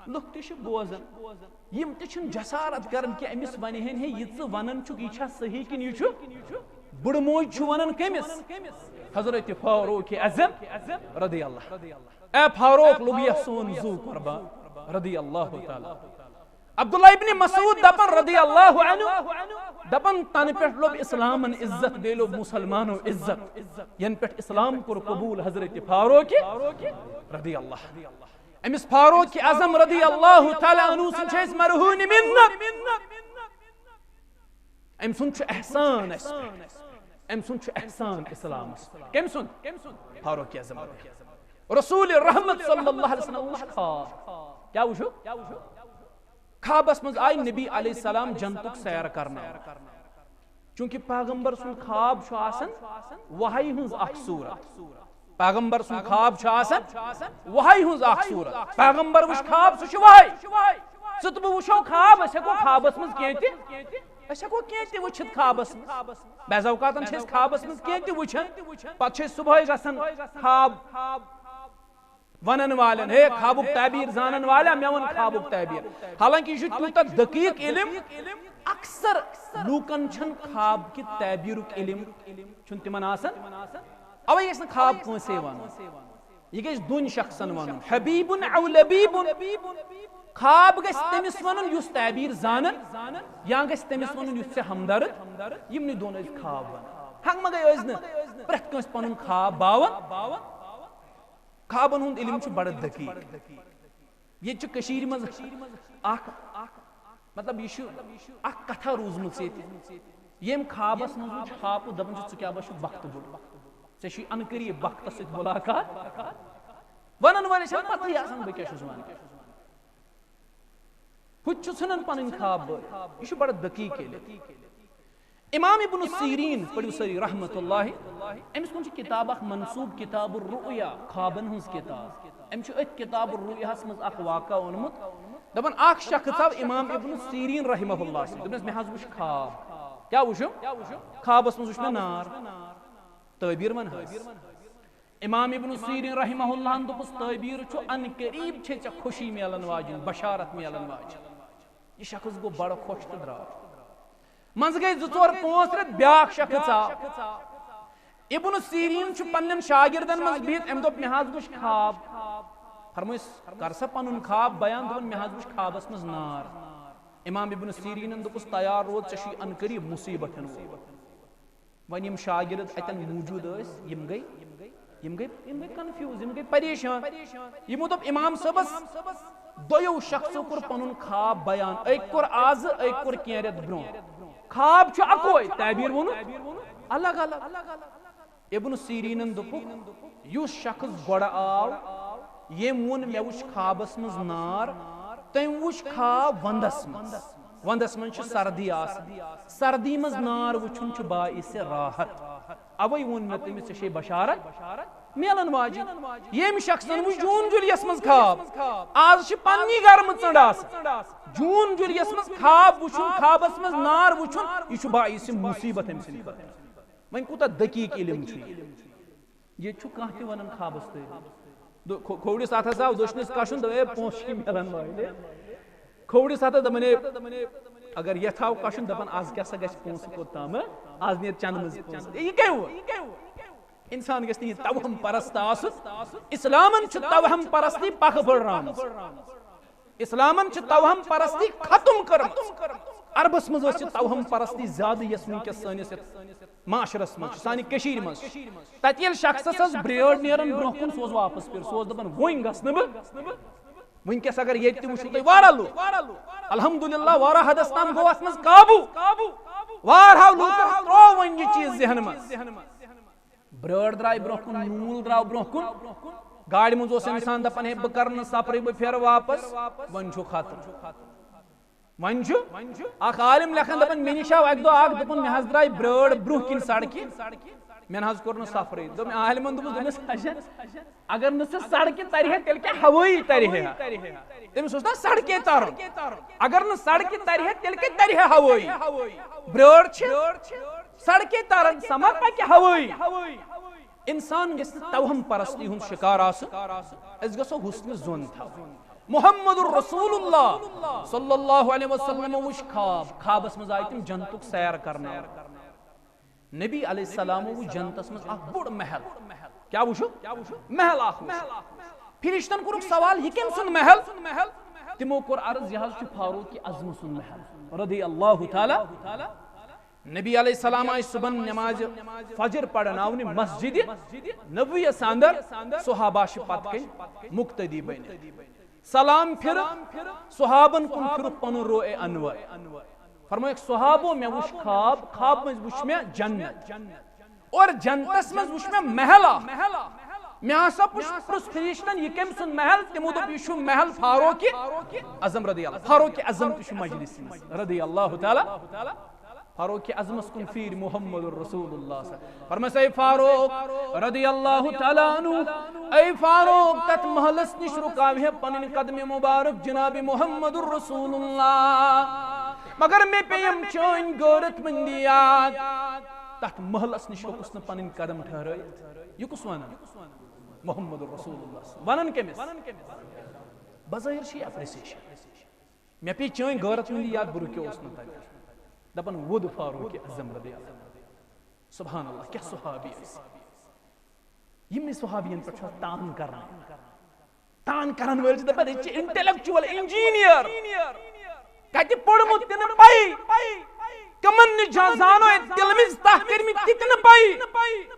لوگ تہ چھ بوزن یم تہ چھن جسارت کرن کہ امس ونہن ہے یہ ژٕ ونن چھُکھ یہ چھا صحیح کن یہ چھُ بڑ موج چھُ ونن کمس حضرت فاروق اعظم رضی اللہ اے فاروق لوگ یہ سون زو قربان رضی اللہ تعالی عبداللہ ابن مسعود دپن رضی اللہ عنہ دپن تن پہ لوگ اسلامن عزت بے لوگ مسلمانو عزت ین پہ اسلام کور قبول حضرت فاروق رضی اللہ امس فاروق اعظم رضی اللہ تعالی عنہ سن چھس مرہون منت ام سن چھ احسان ام سن چھ احسان اسلام کم سن فاروق اعظم رسول رحمت صلی اللہ علیہ وسلم کیا وچھو خوابس مز آئی نبی علیہ السلام جنتک سیر کرنا چونکہ پیغمبر سن خواب چھ آسن وحی ہنز اخ صورت پیغمبر سن خواب چھ آسن وحی ہنز اخ صورت پیغمبر وچ خواب سہ چھ وحی ژٕ تہٕ بہٕ وچھو خواب أسۍ ہیٚکو خوابس مز کینٛہہ تہِ أسۍ ہیٚکو کینٛہہ تہِ وٕچھِتھ خوابس مز بعض اوقاتن چھِ أسۍ خوابس مز کینٛہہ تہِ وٕچھان پتہٕ چھِ أسۍ صبحٲے گژھان خواب ونن والن ہے خوابک تعبیر زانن والا مے ون خوابک تعبیر حالانکہ یہ تیوتہ دقیق علم اکثر لوکن چھن خواب کی تعبیرک علم چھن تمن آسان اوے اس خواب کونسے ون یہ گژھِ دون شخصن ونن حبیب او لبیب خواب گژھِ تٔمِس ونن یُس تعبیر زانن یا گژھِ تٔمِس ونن یُس ژےٚ ہمدرد یمنٕے دۄن ٲسۍ خواب ونان حق ما گٔے ٲسۍ نہٕ پرٛٮ۪تھ کٲنٛسہِ پنُن خواب باون خوابن ہند علم چھ بڑا دقیق یہ چھ کشیر مز اخ مطلب یہ اخ کتھا روزمت یم خوابس مز خواب دپن ژٕ کیاہ بچ وقت بوڑ ژےٚ چھی ان قریب وقتس سۭتۍ ملاقات ونن وٲلِس چھنہٕ پتہٕے آسان بہٕ کیاہ چھُس ونان ہُہ تہِ چھُ ژھٕنان پنٕنۍ خواب یہ چھ بڑا دقیق علم امام ابن سیرین پڑھو سری رحمت اللہ امس کن کتاب اخ منصوب کتاب الرؤیا خوابن ہنز کتاب ام ات کتاب الرؤیا مز اخ واقعہ اونمت دپن اخ شخص آو امام ابن سیرین رحمہ اللہ سے دپنس مے حظ وچھ خواب کیا وچھم خوابس مز وچھ مے نار تعبیر من حظ امام ابن سیرین رحمہ اللہ دوپس تعبیر چھو ان قریب چھے چا خوشی میلن واجن بشارت میلن واجن یہ شخص گو بڑا خوش تو درا منز گئی 2-4-5 رت بیاکھ شخص آ ابن سیرین چھو پنن شاگردن منز بہت ام دوپ محاذ وچ خواب فرمویس کر سا پنن خواب بیان دون محاذ وچ خوابس مز نار امام ابن سیرین دوپس تیار روز چشی ان قریب مصیبت ون یم شاگرد اتن موجود اس یم گئی کنفیوز یم گئی پریشان یمو دوپ امام صاحبس دویو شخصو کور پنن خواب بیان ایک کور آز ایک کور کین رت برون خواب چھ اکوئی تعبیر ونو الگ الگ ابن سیرینن دوپک یس شخص گوڑا آو یم ون مے وچ خوابس مز نار تم وچ خواب وندس من سردی آس سردی مز نار وچھن چھ باعث راحت اوے ون مے تمس چھ بشارت میلن واجن یم شخصن وچ جون جولیس مز خواب آز چھ پننی گرم ژنڈاس جون جولیس مز خواب وچھن خوابس مز نار وچھن یہ چھ باعث مصیبت ام سن وین کوتا دقیق علم چھ یہ چھ کانٛہہ تہ ونن خوابس تہ کھوڑس اتھ ہسا دشنس کشن دے پونس میلن واجن کھوڑس اتھ دمنے اگر یہ تھاو کشن دپن آز کیا سا گژھِ پونس کوتام آز نیر چند مز پونس یہ کیا انسان گژھِ نہٕ توہم پرست آسُن اسلامن چھ توہم پرستی پکھ بڑرام اسلامن چھ توہم پرستی ختم کرمژ عربس مز توہم پرستی زیادہ یس ونکس سانس معاشرس مز سانہ کشیر مز تت یل شخصس بریڈ نیرن برہ کن سوز واپس پھر سوز دپن ون گژھنہٕ بہٕ ونکس اگر یہ تہ وچھو تُہۍ وارہ لوٗکھ الحمدللہ وارہ حدس تام گو اتھ مز قابو وارہو لوٗکن ترٛوو وۄنۍ یہ چیز ذہن مز برٲر درٛاے برونٛہہ کُن نوٗل درٛاو برونٛہہ کُن گاڑِ منٛز اوس انسان دپان ہے بہٕ کرٕ نہٕ سفرٕے بہٕ پھیرٕ واپس وۄنۍ چھُ خطرٕ وۄنۍ چھُ اکھ عالم لیکھان دپان مےٚ نِش آو اکہِ دۄہ اکھ دوٚپُن مےٚ حظ درٛاے برٲر برونٛہہ کِنۍ سڑکہِ مےٚ نہ حظ کوٚر نہٕ سفرٕے دوٚپ مےٚ عالمن دوٚپُس اچھا اگر نہٕ ژٕ سڑکہِ ترِ ہے تیٚلہِ کیٛاہ ہوٲیی ترِ ہے تٔمِس اوس نا سڑکے ترُن اگر نہٕ سڑکہِ ترِ ہے تیٚلہِ کتہِ ترِ ہے ہوٲیی برٲر چھِ سڑکے ترن سمر پکہِ ہوٲیی انسان گژھِ نہٕ توہم پرستی ہُنٛد شکار آسُن أسۍ گژھو حسنہِ ظن تھاوٕنۍ محمد الرسول اللہ صلی اللہ علیہ وسلم وچھ خوابس مز آئی تم جنتک سیر کرنا نبی علیہ السلام وچھ جنتس مز اخ بوڑ محل کیا وچھو محل اخ فرشتن کورُکھ سوال یہ کم سن محل تمو کور عرض یہ چھ فاروق اعظم سن محل رضی اللہ تعالی نبی علیہ السلام آئی صبح نماز فجر پڑھناونہِ مسجد نبویس اندر صحابہ پت کن مقتدی بن سلام پھر صحابن کن پھر پن روئے انور فرمائے صحابو میں وچھ خواب مز وچھ میں جنت اور جنتس مز وچھ میں محلہ میں ہسا پرس فرشتن یہ کم سن محل تمو دوپ یہ چھُ محل فاروق اعظم رضی اللہ فاروق اعظم تہ مجلس رضی اللہ تعالی فاروق اعظمس کن پھیر محمد الرسول اللہ فرمائے اے فاروق رضی اللہ تعالی عنہ اے فاروق تت محلس نش رکاو ہے پنن قدم مبارک جناب محمد الرسول اللہ مگر میں پیم چون غیرت مندی یاد تت محلس نش رکس نہ پنن قدم ٹھہرائیت یہ کس ونان محمد الرسول اللہ ونان کمس بظاہر چھ اپریسیشن میں پی چون غیرت مندی یاد برو کیا اس نہ دپن ود فاروق اعظم رضی اللہ سبحان اللہ کیا صحابی یم صحابین پر تان کرن ول دپن یہ انٹلیکچوئل انجینئر کتہ پڑھمت تہ نہ پائی کمن نجا زانو دلمز تحقیر میں تہ پائی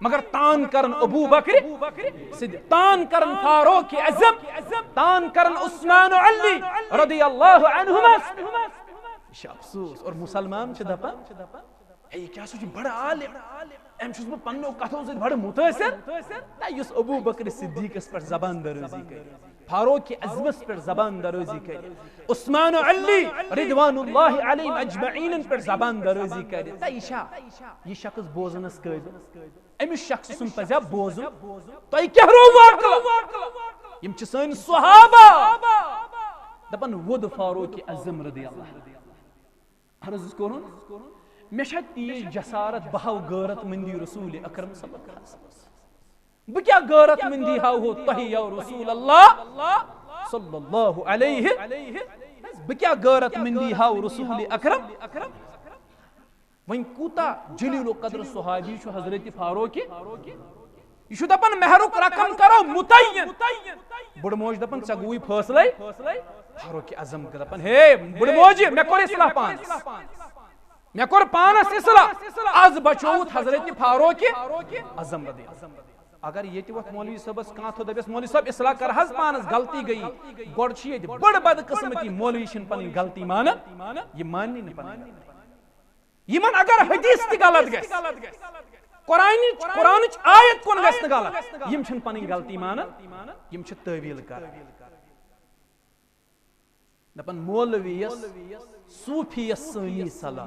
مگر تان کرن ابو بکر صدیق تان کرن فاروق اعظم تان کرن عثمان و علی رضی اللہ عنہما افسوس اور مسلمان چھ دپان یہ کیا سوچ بڑا عالم ام چھس بہ پنو کتھو سۭتۍ بڑا متاثر تا یس ابو بکر صدیقس پر زبان درازی کر فاروق اعظمس پر زبان درازی کر عثمان و علی رضوان اللہ علیہم اجمعین پر زبان درازی کر تا یہ شخص بوزنس قابل امس شخص سن پزیا بوزن تو کیا رو واقع یم چھ سن صحابہ دپن ود فاروق اعظم رضی اللہ عرض کرن مے چھ تیز جسارت بہو غیرت مندی رسول اکرم صلی اللہ علیہ وسلم بہ کیا غیرت مندی ہاو تہ یا رسول اللہ صلی اللہ علیہ بہ کیا غیرت مندی ہاو رسول اکرم ون کوتا جلیل و قدر صحابی چھ حضرت فاروق یہ دپان مہرک رقم کرو متعین بڑ موج دپان ژے گوئی فیصلے فاروق اعظم دپان ہے بڑ موج مے کور اصلاح پانس مے کور پانس اصلاح آز بچوت حضرت فاروق اعظم رضی اللہ اگر یہ وقت مولوی صاحبس کان تھو دپس مولوی صاحب اصلاح کر حض پانس غلطی گئی گوڑ چھ یہ بڑ بد قسمتی مولوی چھن پنن غلطی مانن یہ ماننی نہ پنن یمن اگر حدیث تہ غلط گژھِ قرآن آیت کن گژھِ نہ غلط یم چھن پنن غلطی مانن یم چھ تعویل کران دپن مولویس صوفیس سانی صلاح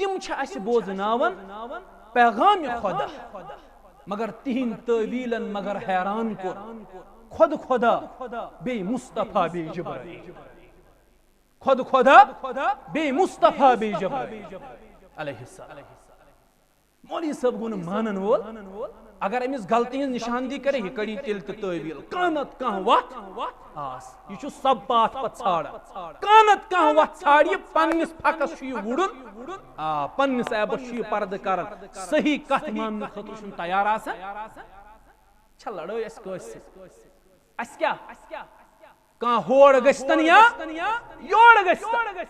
تم چھ اس بوزناون پیغام خدا مگر تہند تعویلن مگر حیران کور خدا بی مصطفیٰ بی جبرائیل خدا بی مصطفیٰ بی جبرائیل علیہ السلام مولوی صاحب گون مانن وول اگر امس غلطی ہن نشاندہی کرے یہ کڑی تیل تو تعویل کانت کان وت آس یہ سب پات پت ژھانڈان کانت کان وت ژھانڈ یہ پنس پھکس چھ یہ وڑن پنس ایبس چھ یہ پرد کران صحیح کتھ مانن خاطر چھ تیار آسان چھ لڑائی اس کس اس کیا کان ہوڑ گژھتن یا یوڑ گژھتن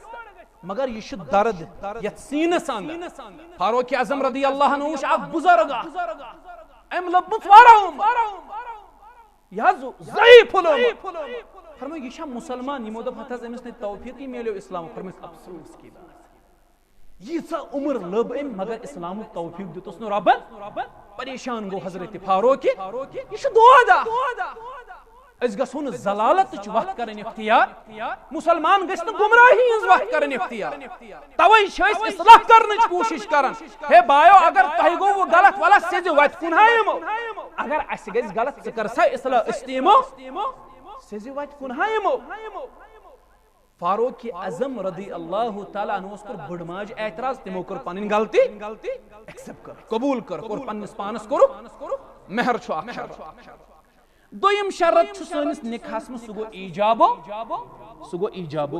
مگر یہ درد یت سینس اندر فاروق اعظم رضی اللہ عنہ اخ بزرگ ام لبت وارم یہ ضعیف فرمایا یہ مسلمان یمو دپ حض امس نے توفیقی میلیو اسلام فرمایا افسوس کی بات یہ عمر لب ام مگر اسلام توفیق دتس نو ربن پریشان گو حضرت فاروق یہ دعا اس گھن ضلالت وقت کرن اختیار مسلمان گھس گمراہی ہز وقت کرن اختیار توے اصلاح کرن کوشش کرن ہے بایو اگر تہ گو وہ غلط ولس سز وت کنہایمو اگر اس گز غلط ذکر سا اصلاح استیمو سز وت کنہایمو فاروق اعظم رضی اللہ تعالی عنہ اس پر بڑ ماج اعتراض تمو کر پنن غلطی ایکسپٹ کر قبول کر اور پنس پانس کرو مہر چھو اکشر دویم شرط چھ سنس نکاحس من سہ گو ایجابو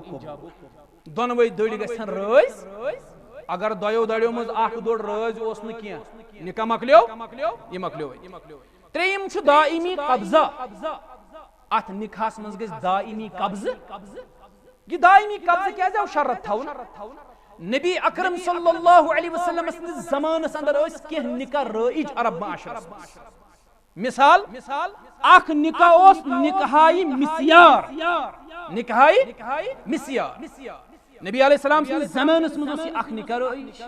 دونوے دڑ گژھن رٲزۍ اگر دۄیو دڑیو مز اکھ دوڑ رٲزۍ اوس نہٕ کینٛہہ نکاح مکلیو یہ مکلیو ترٛیٚیِم چھُ دائمی قبضہ ات نکاحس مز گژھِ دائمی قبضہ یہ دائمی قبضہ کیازِ آو شرط تھاون نبی اکرم صلی اللہ علیہ وسلم سندس زمانس اندر ٲسۍ کینٛہہ نکاح رٲیِج عرب معاشرس مثال اخ نکاح اوس نکاحی مسیار نبی علیہ السلام سن زمانس مز اخ نکاح رٲیِج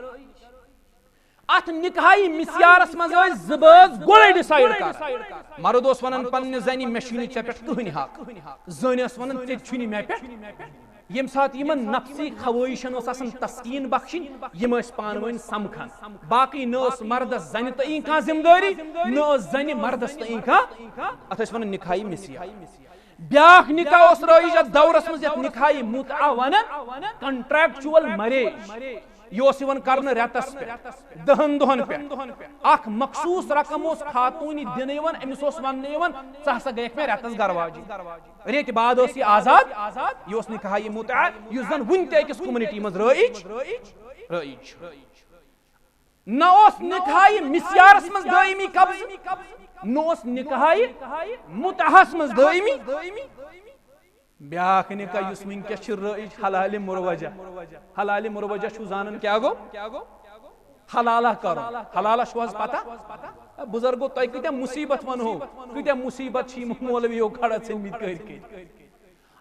ات نکاحی مسیارس مز زبٲژ گۄڈے ڈسائیڈ کر مرد اوس ونان پننہِ زنہِ مےٚ چھُے نہٕ ژےٚ پٮ۪ٹھ کٕہٕنۍ حق زٔنۍ ٲس ونان ژےٚ چھُے نہٕ مےٚ پٮ۪ٹھ یم سات یمن نفسی خواہشن اس آسان تسکین بخشن یم اس پانوین سمکھن باقی نہ اس مردس زنی تین کان ذمہ داری نہ اس زنی مردس تین کان ات اس ون نکاحی مسیار بیاکھ نکاح اس رٲیِج ات دورس مز یت نکاحی متعہ ونن کنٹریکچوئل میریج یہ اس یوان کرن رٮ۪تس پٮ۪ٹھ 10 دۄہن پٮ۪ٹھ اکھ مخصوص رقم اوس خاتوٗنہِ دِنہٕ یِوان أمِس اوس وننہٕ یِوان ژٕ ہسا گٔیکھ مےٚ رٮ۪تس گرواجی ریٚتہِ بعد اوس یہِ آزاد یہِ اوس نکاحی متعہ یُس زن وُنہِ تہِ أکِس کوٚمنٹی منٛز رٲیِج نہ اوس نکاحی مسیارس منٛز دٲیمی قبضہٕ نہ اوس نکاحی متعہس منٛز دٲیمی بیاکھ نکاح یُس ونکیٚس چھُ رٲیِج حلالِ مروجہ چھُو زانان کیاہ گوٚو حلالہ کرو حلالہ چھُو حظ پتہ بزرگو تۄہہِ کۭتیاہ مصیبت ونہو کۭتیاہ مصیبت چھِ یِم مولویو کھڑا ژھٕنمٕتۍ کٔرۍ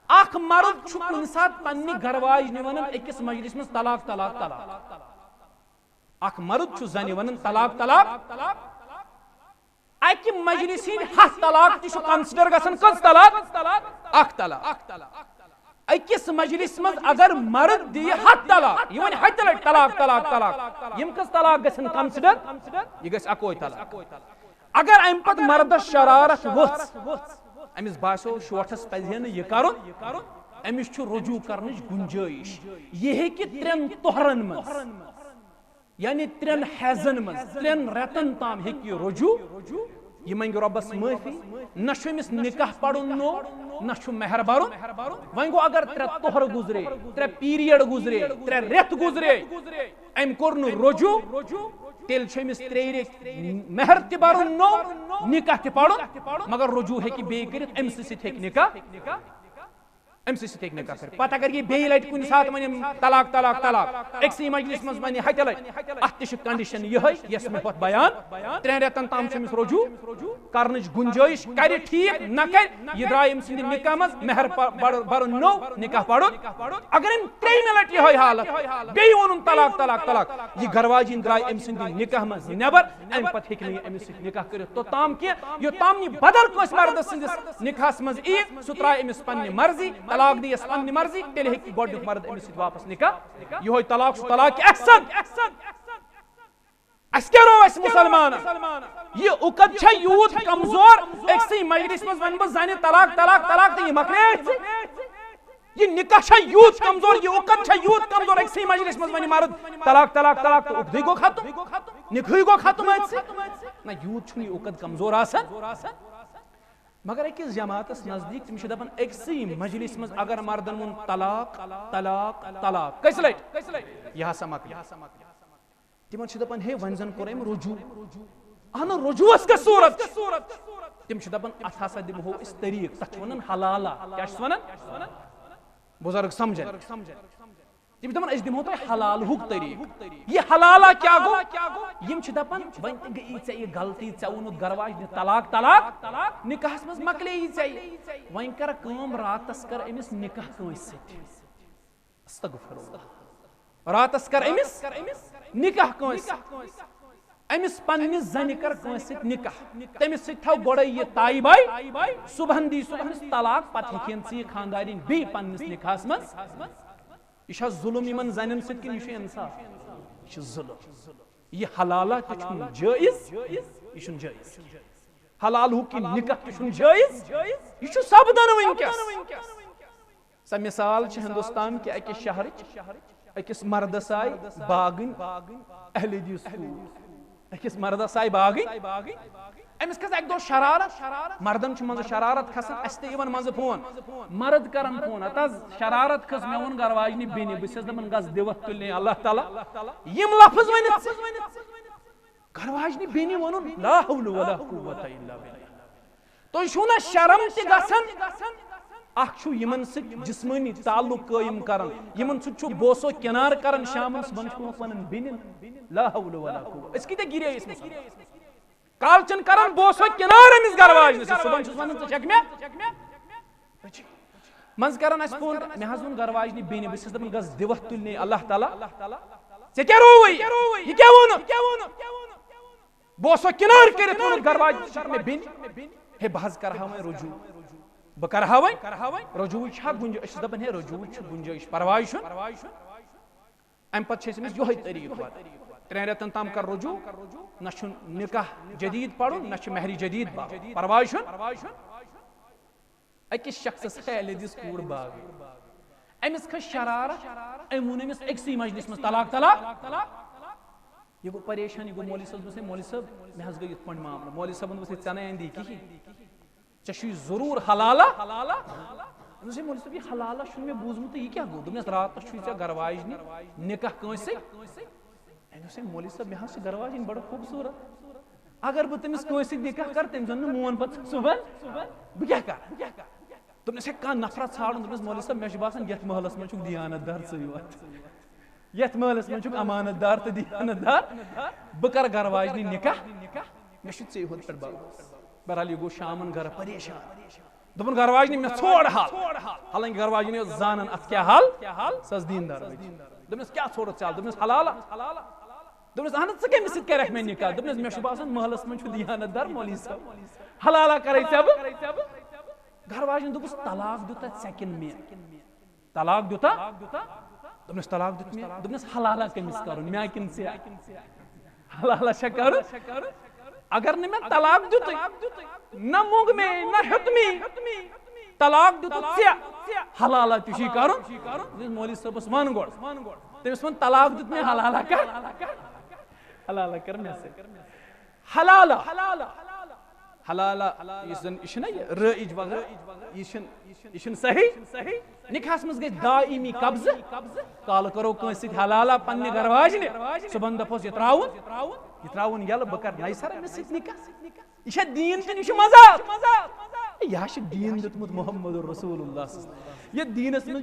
اکھ مرد چھُ کُنہِ ساتہٕ پننہِ گرواجنہِ ونان أکِس مجلس منٛز طلاق اکھ مرد چھُ زنہِ ونان طلاق اکہِ مجلس ہٕنٛدۍ 10 طلاق تہِ چھُ کنسڈر گژھان کٔژ طلاق اکھ طلاق أکِس مجلس منٛز اگر مرد دِیہِ 10 طلاق یہِ ونہِ 7 لٹہِ طلاق یِم کٔژ طلاق گژھن کنسڈر یہِ گژھِ اکوے طلاق اگر امہِ پتہٕ مردس شرارت ؤژھ أمِس باسیو شوٹھس پزِ ہے نہٕ یہِ کرُن أمِس چھُ رجوع کرنٕچ گُنجٲیش یہِ ہیٚکہِ 3 طہرن منٛز یعنی 3 حیضن منٛز 3 رٮ۪تن تام ہیٚکہِ یہِ رجوع یہ منگ ربس معافی نہ امس نکاح پڑھن نو نہ مہر برن وۄنۍ گو اگر 3 تہر گزرے 3 پیریڈ گزرے 3 ریت گزرے ام کور رجوع تیل امس 3 ریت مہر تہ برن نو نکاح تہ پڑھن مگر رجوع ہیکہ بیٚیہِ کٔرِتھ أمس سۭتۍ ہیکہِ نکاح امس سۭتۍ ہیکہِ نکاح کٔرِتھ پتہٕ اگر یہ بیٚیہِ لٹہِ کُنہِ ساتہٕ ونہِ طلاق طلاق طلاق أکسٕے مجلس منٛز ونہِ ہتہِ لٹہِ اتھ تہِ چھِ کنڈیشن یہے یس مےٚ پتہٕ بیان 3 ریتن تام چھِ أمِس رجوع کرنٕچ گُنجٲیش کرِ ٹھیٖک نہ کرِ یہ درٛاے أمۍ سٕنٛدِ نکاح منٛز مہر برُن نو نکاح پرُن اگر أمۍ 3مہِ لٹہِ یہے حالت بیٚیہِ ووٚنُن طلاق طلاق طلاق یہ گھر واجِنۍ درٛاے أمۍ سٕنٛدِ نکاح منٛز نٮ۪بر امہِ پتہٕ ہیٚکہِ نہٕ یہِ أمِس سۭتۍ نکاح کٔرِتھ توٚتام کینٛہہ یوٚتام یہِ بدل کٲنٛسہِ مردس سٕنٛدِس نکاحس منٛز یی سُہ ترٛایہِ أمِس پننہِ مرضی طلاق دی پننہِ مرضی تیٚلہِ ہیٚکہِ گۄڈنیُک مرد أمِس سۭتۍ واپس نکاح یہے طلاق چھُ طلاق احسن اس کیا رو اس مسلمان یہ عقد چھا یوت کمزور ایکسی مجلس منٛز ون بہٕ زنہِ طلاق طلاق طلاق تہٕ یہِ مۄکلے یہ نکاح چھا یوت کمزور یہ عقد چھا یوت کمزور ایکسی مجلس منٛز ونہِ مرد طلاق طلاق طلاق تہٕ عقدٕے گوٚو ختم نکاحٕے گوٚو ختم اتہِ نہ یوت چھُنہٕ یہِ عقد کمزور آسان مگر أکِس جماعتس نزدیک تم دپان أکسٕے مجلس منٛز اگر مردن ووٚن طلاق طلاق طلاق کٔژِ لٹہِ یہِ ہسا مۄکلہِ تمن دپان ہے وۄنۍ زن کوٚر أمۍ رجوع اہن رجوعس کیٛاہ صورت تم دپان اتھ ہسا دمہو أسۍ طریٖقہٕ تتھ چھِ ونان حلالہ کیٛاہ چھِس ونان بزرگ سمجھن تم دپان أسۍ دمہو تۄہہِ حلالہُک طریٖقہٕ یہ حلالہ کیٛاہ گوٚو یم چھِ دپان وۄنۍ تہِ گٔیی ژےٚ یہِ غلطی ژےٚ ووٚنُتھ گھر واجنہِ طلاق طلاق نکاحس منٛز مۄکلییی ژےٚ وۄنۍ کر کٲم راتس کر أمِس نکاح کٲنٛسہِ سۭتۍ استغفر اللہ راتس کر أمِس نکاح کٲنٛسہِ أمِس پننِس زنہِ کر کٲنٛسہِ سۭتۍ نکاح تٔمِس سۭتۍ تھاو گۄڈے یہِ طے باے صبحن دی سُہ أمِس طلاق پتہٕ ہیٚکہن ژٕ یہِ خاندارِنۍ بیٚیہِ پننِس نکاحس منٛز یہ چھا ظلم یمن زنن سۭتۍ کِنہٕ یہِ چھُ انصاف یہ چھُ ظلم یہ حلالہ تہِ چھُنہٕ جٲیز یہ چھُنہٕ جٲیز حلالہُک یہِ نکاح تہِ چھُنہٕ جٲیز یہ چھُ سپدان وٕنکیٚس سۄ مثال چھِ ہندوستان کہِ أکِس شہرٕچ أکِس مردس آیہِ باغٕنۍ اہل حدیث أکِس مردس آیہِ باغٕنۍ أمِس کھٔژ اکہِ دۄہ شرارت مردن چھُ منٛزٕ شرارت کھسان اَسہِ تہِ یِوان منٛزٕ فون مرد کران فون ہتا شرارت کھٔژ مےٚ ووٚن گھر واجنہِ بیٚنہِ بہٕ چھَس دپان گژھ دِوَتھ تُلنٕے اللہ تعالیٰ یِم لفظ ؤنِتھ گھر واجنہِ بیٚنہِ ووٚنُن لا حول ولا قوة الا باللہ تُہۍ چھُو نا شرم تہِ گژھان اکھ چھُ یِمن سۭتۍ جسمٲنی تعلق قٲیِم کران یِمن سۭتۍ چھُ بوسو کِنار کران شامن صبحن چھُ پنٕنۍ بیٚنٮ۪ن لا حول ولا قوة أسۍ کۭتیاہ گِرے ٲسۍ کالچن کران بوسو کِنار أمِس گھر واجنہِ سۭتۍ صبحن چھُس ونان ژٕ چھکھ مےٚ منٛزٕ کران اَسہِ فون مےٚ حظ ووٚن گھر واجنہِ بیٚنہِ بہٕ چھَس دپان گژھ دِوَتھ تُلنٕے اللہ تعالیٰ ژےٚ کیٛاہ رووُے یہِ کیٛاہ ووٚنُتھ بوسو کِنار کٔرِتھ ووٚنُتھ گھر واجنہِ ژٕ چھکھ مےٚ بیٚنہِ ہے بہٕ حظ کرہا وۄنۍ رجوع بہٕ کرہا وۄنۍ رجوعٕچ چھا گُنجٲیش أسۍ چھِ دپان ہے رجوعٕچ چھِ گُنجٲیش پرواے چھُنہٕ امہِ پتہٕ چھِ أسۍ أمِس یِہوے طریٖقہٕ پتہٕ 3 ریتن تام کر رجوع نہ چھُنہٕ نکاح جدید پرُن نہ چھُ مہرِ جدید پرواے چھُنہٕ أکِس شخصس اہل حدیث کوٗر باغ أمِس کھٔژ شرارت أمۍ ووٚن أمِس أکسٕے مجلس منٛز طلاق یہِ گوٚو پریشان یہِ گوٚو مولوی صٲبس دوٚپُس ہے مولوی صٲب مےٚ حظ گٔے یِتھ پٲٹھۍ معاملہٕ مولوی صٲبن دوٚپُس ہے ژےٚ نَے اندی کِہیٖنۍ ژےٚ چھُے ضروٗر حلالہ دوٚپُس ہے مولوی صٲب یہِ حلالہ چھُنہٕ مےٚ بوٗزمُت یہِ کیٛاہ گوٚو دوٚپنَس راتس چھُے ژےٚ گھر واجنہِ نکاح کٲنٛسہِ سۭتۍ مولوی صٲب مےٚ حظ چھِ گھر واجِنۍ بڑٕ خوٗبصوٗرت اگر بہٕ تٔمِس کٲنٛسہِ سۭتۍ نکاح کرٕ تٔمۍ زن نہٕ مون پتہٕ صبحن بہٕ کیٛاہ کرٕ دوٚپنَس ہے کانٛہہ نفرا ژھانڈُن دوٚپنَس مولوی صٲب مےٚ چھُ باسان یتھ محلس منٛز چھُکھ دیانت دار ژٕے یوت یتھ محلس منٛز چھُکھ امانت دار تہٕ دیانت دار بہٕ کرٕ گھر واجنہِ نکاح مےٚ چھُ ژےٚ ہوٚت پٮ۪ٹھ بھروسہٕ بہرحال یہِ گوٚو شامن گھرٕ پریشان دوٚپُن گھر واجنہِ مےٚ ژھوڑ حال حالانکہِ گھر واجنہِ ٲس زانان اتھ کیٛاہ حال سۄ ٲس دیندار دوٚپنَس کیٛاہ ژھوڑُتھ ژےٚ حال دوٚپنَس حلالہ دوٚپنَس اہن ژٕ کٔمِس سۭتۍ کرکھ مےٚ نکاح دوٚپنَس مےٚ چھُ باسان محلس منٛز چھُ دیانت دار مولوی صٲب حلالہ کرے ژےٚ بہٕ گھر واجنہِ دوٚپُس طلاق دیُتا ژےٚ کِنہٕ مےٚ طلاق دیُتا دوٚپنَس طلاق دیُت مےٚ دوٚپنَس حلالہ کٔمِس کرُن مےٚ کِنہٕ ژےٚ حلالہ چھا کرُن اگر نہٕ مےٚ طلاق دیُتُے نہ موٚنگ مے نہ ہیوٚت مے طلاق دیُتُتھ ژےٚ حلالہ تہِ چھُے کرُن مولوی صٲبس ون گۄڈٕ تٔمِس ووٚن طلاق دیُت مےٚ حلالہ کر مےٚ سۭتۍ حلالہ حلالہ یہ رائج وغیرہ یہ صحیح نکاحس مز گئی دائمی قبضہ کال کرو کنس حلالہ پنہ گھر واجنہ صبح دپوس یہ تراون یل بہ کر نئی سر امس ست نکاح یہ دین کن یہ مذاق یہ دین دتمت محمد رسول اللہ یہ دینس من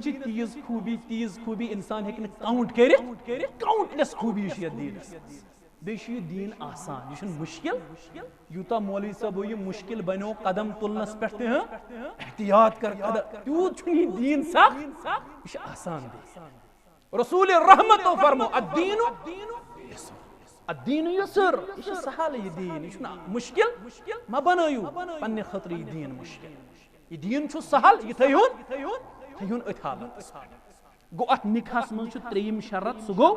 تیز خوبی انسان ہیکہ کاؤنٹ کاؤنٹلیس خوبی یہ دینس بیش یہ دین آسان یہ مشکل یوتا مولوی صاحب یہ مشکل بنو قدم تلنس پہ احتیاط کر قدم تیوت یہ دین سخت یہ آسان دین رسول رحمت فرمو الدین یسر یہ سہل یہ دین یہ مشکل ما بنایو پنہ خطر یہ دین مشکل یہ دین سہل یہ تھیون ات حالت گو ات نکاحس من تریم شرط سہ گو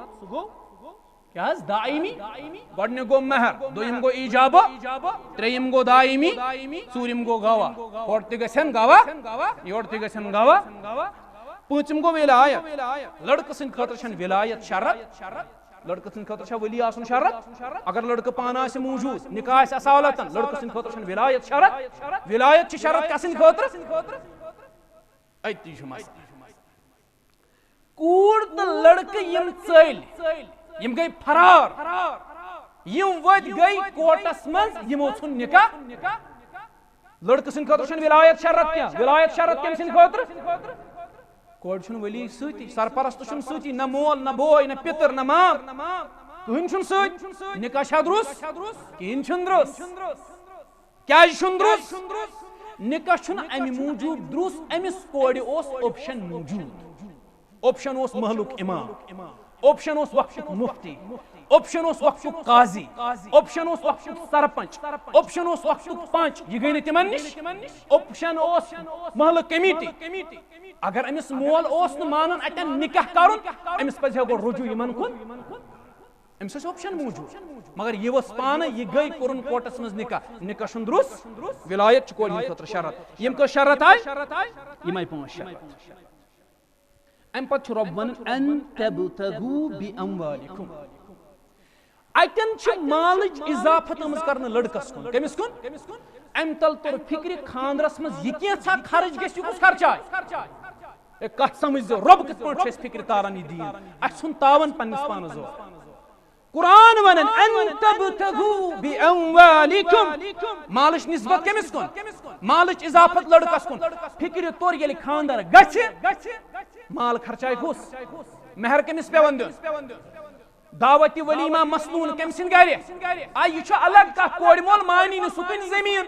کیا دائمی گۄڈنیُک گو مہر دویم گو ایجابہ تریم گو دائمی ژوٗرِم گو گواہ ہور تہ گژھن گواہ یور تہ گژھن گواہ پوٗنٛژِم گو ولایت لڑکہ سٕنٛدِ خٲطرٕ چھنہٕ ولایت شرط لڑکہ سٕنٛدِ خٲطرٕ چھا ولی آسُن شرط اگر لڑکہ پانہٕ آسہِ موٗجوٗد نکاح آسہِ اصالتن لڑکہ سٕنٛدِ خٲطرٕ چھنہٕ ولایت شرط ولایت چھِ شرط کس سٕنٛدِ خٲطرٕ اتی چھُ مسلہٕ کوٗر تہٕ لڑکہٕ یم ژٔلۍ یم گئی فرار یم ود گئی کوٹس مز یمو ژھُن نکاح لڑکہ سٕنٛدِ خٲطرٕ چھنہٕ ولایت شرط کینٛہہ ولایت شرط کٔمۍ سٕنٛدِ خٲطرٕ کورِ چھُنہٕ ولی سۭتی سرپرست چھُنہٕ سۭتی نہ مول نہ بوے نہ پتر نہ مام کٕہٕنۍ چھُنہٕ سۭتۍ نکاح چھا درست کہیٖنۍ چھُنہٕ درست کیازِ چھُنہٕ درست نکاح چھُنہٕ امہِ موٗجوٗب درست أمِس کورِ اوس اوپشن موٗجوٗد اوپشن اوس محلُک امام اوپشن اوس وقتُک مفتی اوپشن اوس وقتُک قاضی اوپشن اوس وقتُک سرپنچ اوپشن اوس وقتُک پنچ یہ گئی نہٕ تِمن نِش اوپشن اوس محلہٕ کمیٹی اگر امس مول اوس نہٕ مانان اتن نکاح کرُن امس پزِ ہا گۄڈٕ رجوع یمن کُن امس ٲسۍ اوپشن موٗجوٗد مگر یہ ؤژھ پانہٕ یہ گئی کوٚرُن کورٹس منٛز نکاح چھُنہٕ درست ولایت چھِ کورِ ہٕنٛدِ خٲطرٕ شرط یم کٔژ شرط آیہِ یمے پانٛژھ شرط ام پتہٕ چھُ رۄب ونان ان تبتغوا باموالکم اتن چھِ مالٕچ اضافت آمٕژ کرنہٕ لڑکس کُن کٔمِس کُن ام تل توٚر فکرِ خاندرس منٛز یہ کینٛژھا خرچ گژھِ یہِ کُس خرچاے کتھ سمجھ زِ رۄب کِتھ پٲٹھۍ چھُ اَسہِ فکرِ تاران یہِ دیٖن اَسہِ ژھُن تاون پننِس پانس زور قرآن ونان ان تبتغوا باموالکم مالٕچ نسبت کٔمِس کُن مالٕچ اضافت لڑکس کُن فکرِ توٚر ییٚلہِ خاندر گژھِ مال خرچاے کُس مہر کٔمِس پیوان دیُن دعوت ولیمہ مسنون کٔمۍ سٕنٛدِ گرِ آ یہِ چھُ الگ کتھ کورِ مول مانی نہٕ سُہ کٕنہِ زمیٖن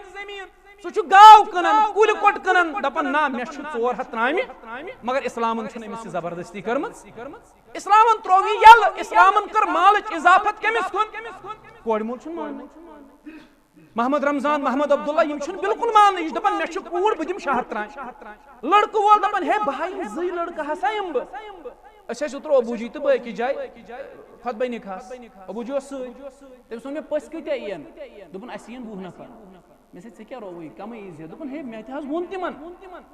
سُہ چھُ گاو کٕنان کُلۍ کوٚٹ کٕنان دپان نہ مےٚ چھُ 400 ترامہِ مگر اسلامن چھنہٕ أمِس یہِ زبردستی کٔرمٕژ اسلامن تروو یہِ یلہٕ اسلامن کٔر مالٕچ اضافت کٔمِس کُن کورِ مول چھُنہٕ ماننٕے محمد رمضان محمد عبداللہ یم چھُنہٕ بالکل ماننٕے یہِ چھُ دپان مےٚ چھُ کوٗر بہٕ دِمہٕ 600 ترامہِ لڑکہٕ وول دپان ہے بہٕ ہایہِ 2 لڑکہٕ ہسا یِمہٕ بہٕ أسۍ ٲسۍ اوترٕ ابوٗجی تہٕ بہٕ أکِس جایہِ خطبہ نکاحس ابوٗجی اوس سۭتۍ تٔمِس ووٚن مےٚ پٔژھۍ کۭتیاہ یِن دوٚپُن اَسہِ یِن 20 نفر مےٚ ژےٚ کیٛاہ رووُے کمٕے یی زِ دوٚپُن ہے مےٚ تہِ حظ ووٚن تِمن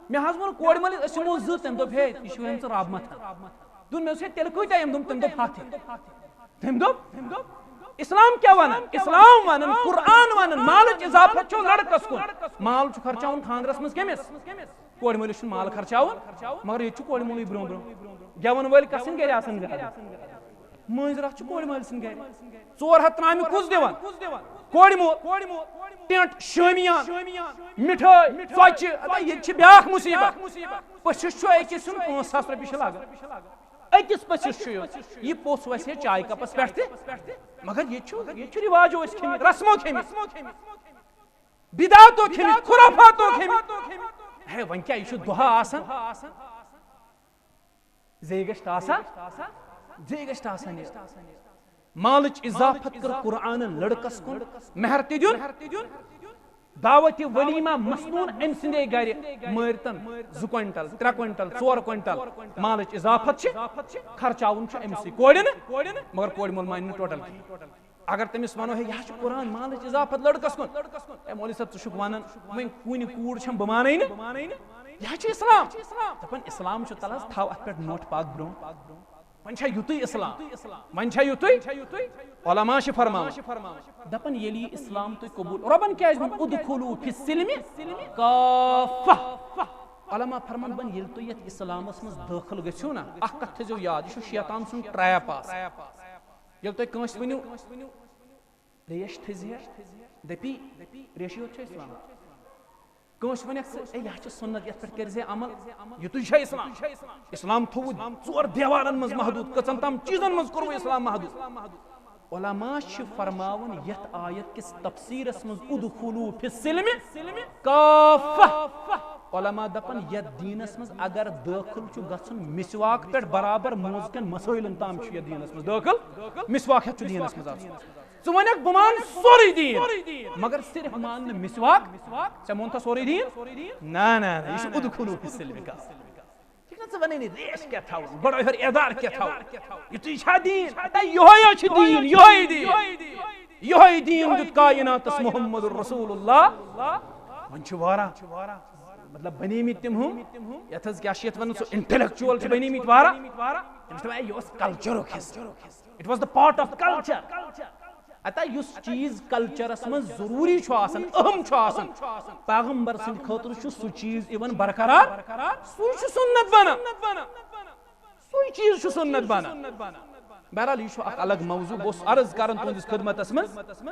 مےٚ حظ ووٚن کورِ مٲلِس أسۍ یِمو 2 تٔمۍ دوٚپ ہے یہِ چھُ ژٕ رب متھن دوٚپُن مےٚ دوٚپُس ہے تیٚلہِ کۭتیاہ یِم دوٚپُن تٔمۍ دوٚپ 100 تٔمۍ دوٚپ اسلام کیا ونان اسلام ونان قرآن ونان مالٕچ اضافت چھو لڑکس کُن مال چھُ خرچاوُن خاندرس منٛز کٔمِس کورِ مٲلِس چھُنہٕ مال خرچاوُن مگر ییٚتہِ چھُ کورِ مولٕے برونٛہہ برونٛہہ گٮ۪وَن وٲلۍ کتھ سٕنٛدِ گرِ آسان زیادٕ مٲنٛزِ راتھ چھُ کورِ مٲلۍ سٕنٛدِ گرِ 400 ترامہِ کُس دِوان کورِ مول ٹینٹ شٲمیان مِٹھٲے ژۄچہِ ییٚتہِ چھِ بیٛاکھ مُصیٖبت پٔژھِس چھُ أکِس سُنٛد 5,000 رۄپیہِ چھِ لگان أکِس پٔژھِس چھُ یہِ پوٚژھ وسہِ ہے چاے کپس پٮ۪ٹھ تہِ مگر ییٚتہِ چھُ رِواجو أسۍ کھیٚمٕتۍ رسمو کھیٚمٕتۍ بدعاتو کھیٚمٕتۍ خُرافاتو کھیٚمٕتۍ ہے وۄنۍ کیٛاہ یہِ چھُ دۄہا آسان زے گژھِ تہٕ آسان مالٕچ اضافت کٔر قرآنن لڑکس کُن مہر تہِ دیُن دعوت ولیمہ مسنون أمۍ سٕنٛدے گرِ مٲرتن 2 کوینٹل 3 کوینٹل 4 کوینٹل مالٕچ اضافت چھِ خرچاوُن چھُ أمسٕے کورِ نہٕ مگر کورِ مول مانہِ نہٕ ٹوٹل کینٛہہ اگر تٔمِس ونو ہے یہِ چھُ قرآن مالٕچ اضافت لڑکس کُن ہے مولوی صٲب ژٕ چھُکھ ونان وۄنۍ کُنہِ کوٗر چھَم بہٕ مانَے نہٕ یہِ چھُ اسلام دپان اسلام چھُ تل حظ تھاو اتھ پٮ۪ٹھ نوٹ پاک برونٛہہ ون چھا یُتُے اسلام ون چھا یُتُے علماء چھ فرماوان دپن ییٚلہِ یہِ اسلام تُہۍ قبوٗل رۄبن کیازِ ووٚن ادخلوا فی السلم کافہ علماء فرمان بن ییٚلہِ تُہۍ یتھ اسلامس منٛز دٲخل گٔژھِو نا اکھ کتھ تھٲیزیو یاد یہِ چھُ شیطان سُنٛد ٹریپ آسان ییٚلہِ تُہۍ کٲنٛسہِ ؤنِو ریش تھٲیزِ دپی ریشی یوت چھُ اسلام کٲنٛسہِ ونیکھ ژٕ اے یہِ چھِ سُنت یتھ پٮ۪ٹھ کٔرزِ عمل یُتُے چھا اسلام اسلام تھوٚوُ ژور دیوارن منٛز محدوٗد کٔژن تام چیٖزن منٛز کوٚروٕ اسلام محدوٗد علماء چھِ فرماوان یتھ آیت کِس تفسیٖرس منٛز ادخلوا فی السلم کافہ علماء دپن یتھ دیٖنس منٛز اگر دٲخل چھُ گژھُن مسواک پٮ۪ٹھ برابر موزٕ کٮ۪ن مسٲیلن تام چھُ یتھ دیٖنس منٛز دٲخل مسواک ہیٚتھ چھُ دیٖنس منٛز آسان ژٕ ونیکھ بہٕ مان سورُے دیٖن مگر صرف مان نہٕ مسواک ژےٚ مونتھا سورُے دیٖن نہ یہِ چھُ ادخلوا فی السلم کافہ ژٕ ونے نہٕ ریش کیٛاہ تھاوُن بڑٲے ہر اعدار کیٛاہ تھاوُن یُتُے چھا دیٖن یِہوے چھُ دیٖن یِہوے دیٖن دیُت کایناتس محمد رسول اللہ وۄنۍ چھُ واریاہ مطلب بنیمٕتۍ تِم ہُم یتھ حظ کیٛاہ چھِ یتھ ونان سُہ انٹلیکچُول چھِ بنیمٕتۍ واریاہ تِم چھِ دپان یہِ اوس کلچرُک حصہٕ it was the part of culture اتا یُس چیٖز کلچرس منٛز ضروٗری چھُ آسان اہم چھُ آسان پیغمبر سٕنٛدِ خٲطرٕ چھُ سُہ چیٖز یِوان برقرار سُے چھُ سُنت بنان سُے چیٖز چھُ سُنت بنان بہرحال یہِ چھُ اکھ الگ موضوع بہٕ اوسُس عرض کران تُہنٛدِس خدمتس منٛز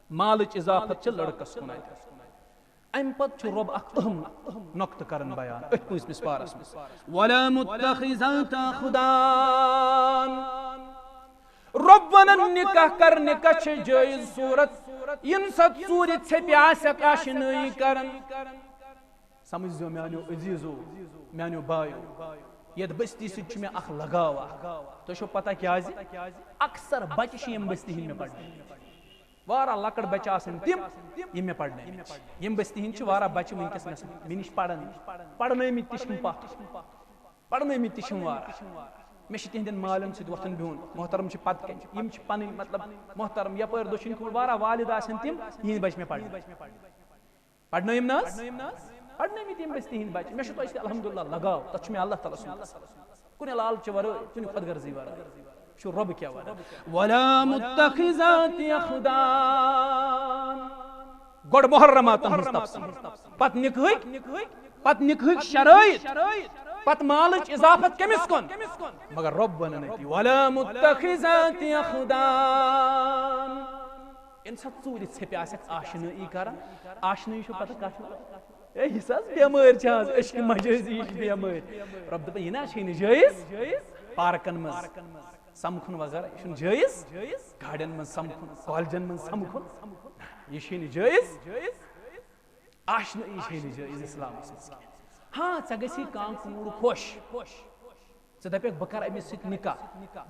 مالٕچ اضافت چھِ لڑکس کُن امہِ پتہٕ چھُ رۄب اکھ اہم نۄقطہٕ کران بیان أتھۍ 25مِس پارس منٛز ولا متخذات اخدان رۄب ونان نکاح کرنِکا چھِ جٲیز صوٗرت ییٚمہِ ساتہٕ ژوٗرِ ژھیٚپہِ آسٮ۪کھ آشنٲیی کران سمجھزیو میانیو عزیٖزو میانیو بایو یتھ بستی سۭتۍ چھُ مےٚ اکھ لگاو اکھ تۄہہِ چھو پتہ کیازِ اکثر بچہِ چھِ ییٚمہِ بستی ہٕنٛدۍ مےٚ پرنٲومٕتۍ واریاہ لۄکٕٹۍ بچہِ آسان تِم یِم مےٚ پرنٲومٕتۍ چھِ ییٚمہِ بستی ہٕنٛدۍ چھِ واریاہ بچہِ وٕنکیٚس مےٚ نِش پران پرنٲومٕتۍ تہِ چھِم پتھ پرنٲومٕتۍ تہِ چھِم واریاہ مےٚ چھِ تِہنٛدٮ۪ن مالٮ۪ن سۭتۍ وۄتھان بِہُن محترم چھِ پتہٕ کَنۍ یِم چھِ پنٕنۍ مطلب محترم یپٲرۍ دٔچھِنۍ کھوٚر واریاہ والد آسن تِم یِہنٛدۍ بچہِ مےٚ پرنٲوِم نہ حظ پرنٲومٕتۍ یِم بستی ہٕنٛدۍ بچہِ مےٚ چھُ تۄہہِ سۭتۍ الحمدُاللہ لگاو تتھ چھُ مےٚ اللہ تعالیٰ سُنٛد کُنہِ لالچہِ ورٲے کُنہِ خۄد غرضی ورٲے چھُ رۄبہٕ کیٛاہ ونان ولا متخذات اخدان گۄڈٕ محرماتن ہٕنٛز تفصیٖل پتہٕ نِکہٕکۍ شرٲیط پتہٕ مالٕچ اضافت کٔمِس کُن مگر رۄب ونان أتی ولا متخذات اخدان ییٚمہِ ساتہٕ ژوٗرِ ژھیٚپہِ آسٮ۪کھ آشنٲیی کران آشنٲیی چھو پتہ کتھ اے یہِ حظ بٮ۪مٲرۍ چھِ آز أسۍ چھِ مجٲزی یہِ چھِ بٮ۪مٲرۍ رۄب دپان یہِ نہ چھے نہٕ جٲیز پارکن منٛز سمکھُن وغیرہ یہِ چھُنہٕ جٲیز گاڑٮ۪ن منٛز سمکھُن کالجن منٛز سمکھُن یہِ چھے نہٕ جٲیز آشنٲیی چھے نہٕ جٲیز اسلامس منٛز ہاں ژےٚ گژھی کانٛہہ کوٗر خۄش ژٕ دپکھ بہٕ کرٕ أمِس سۭتۍ نکاح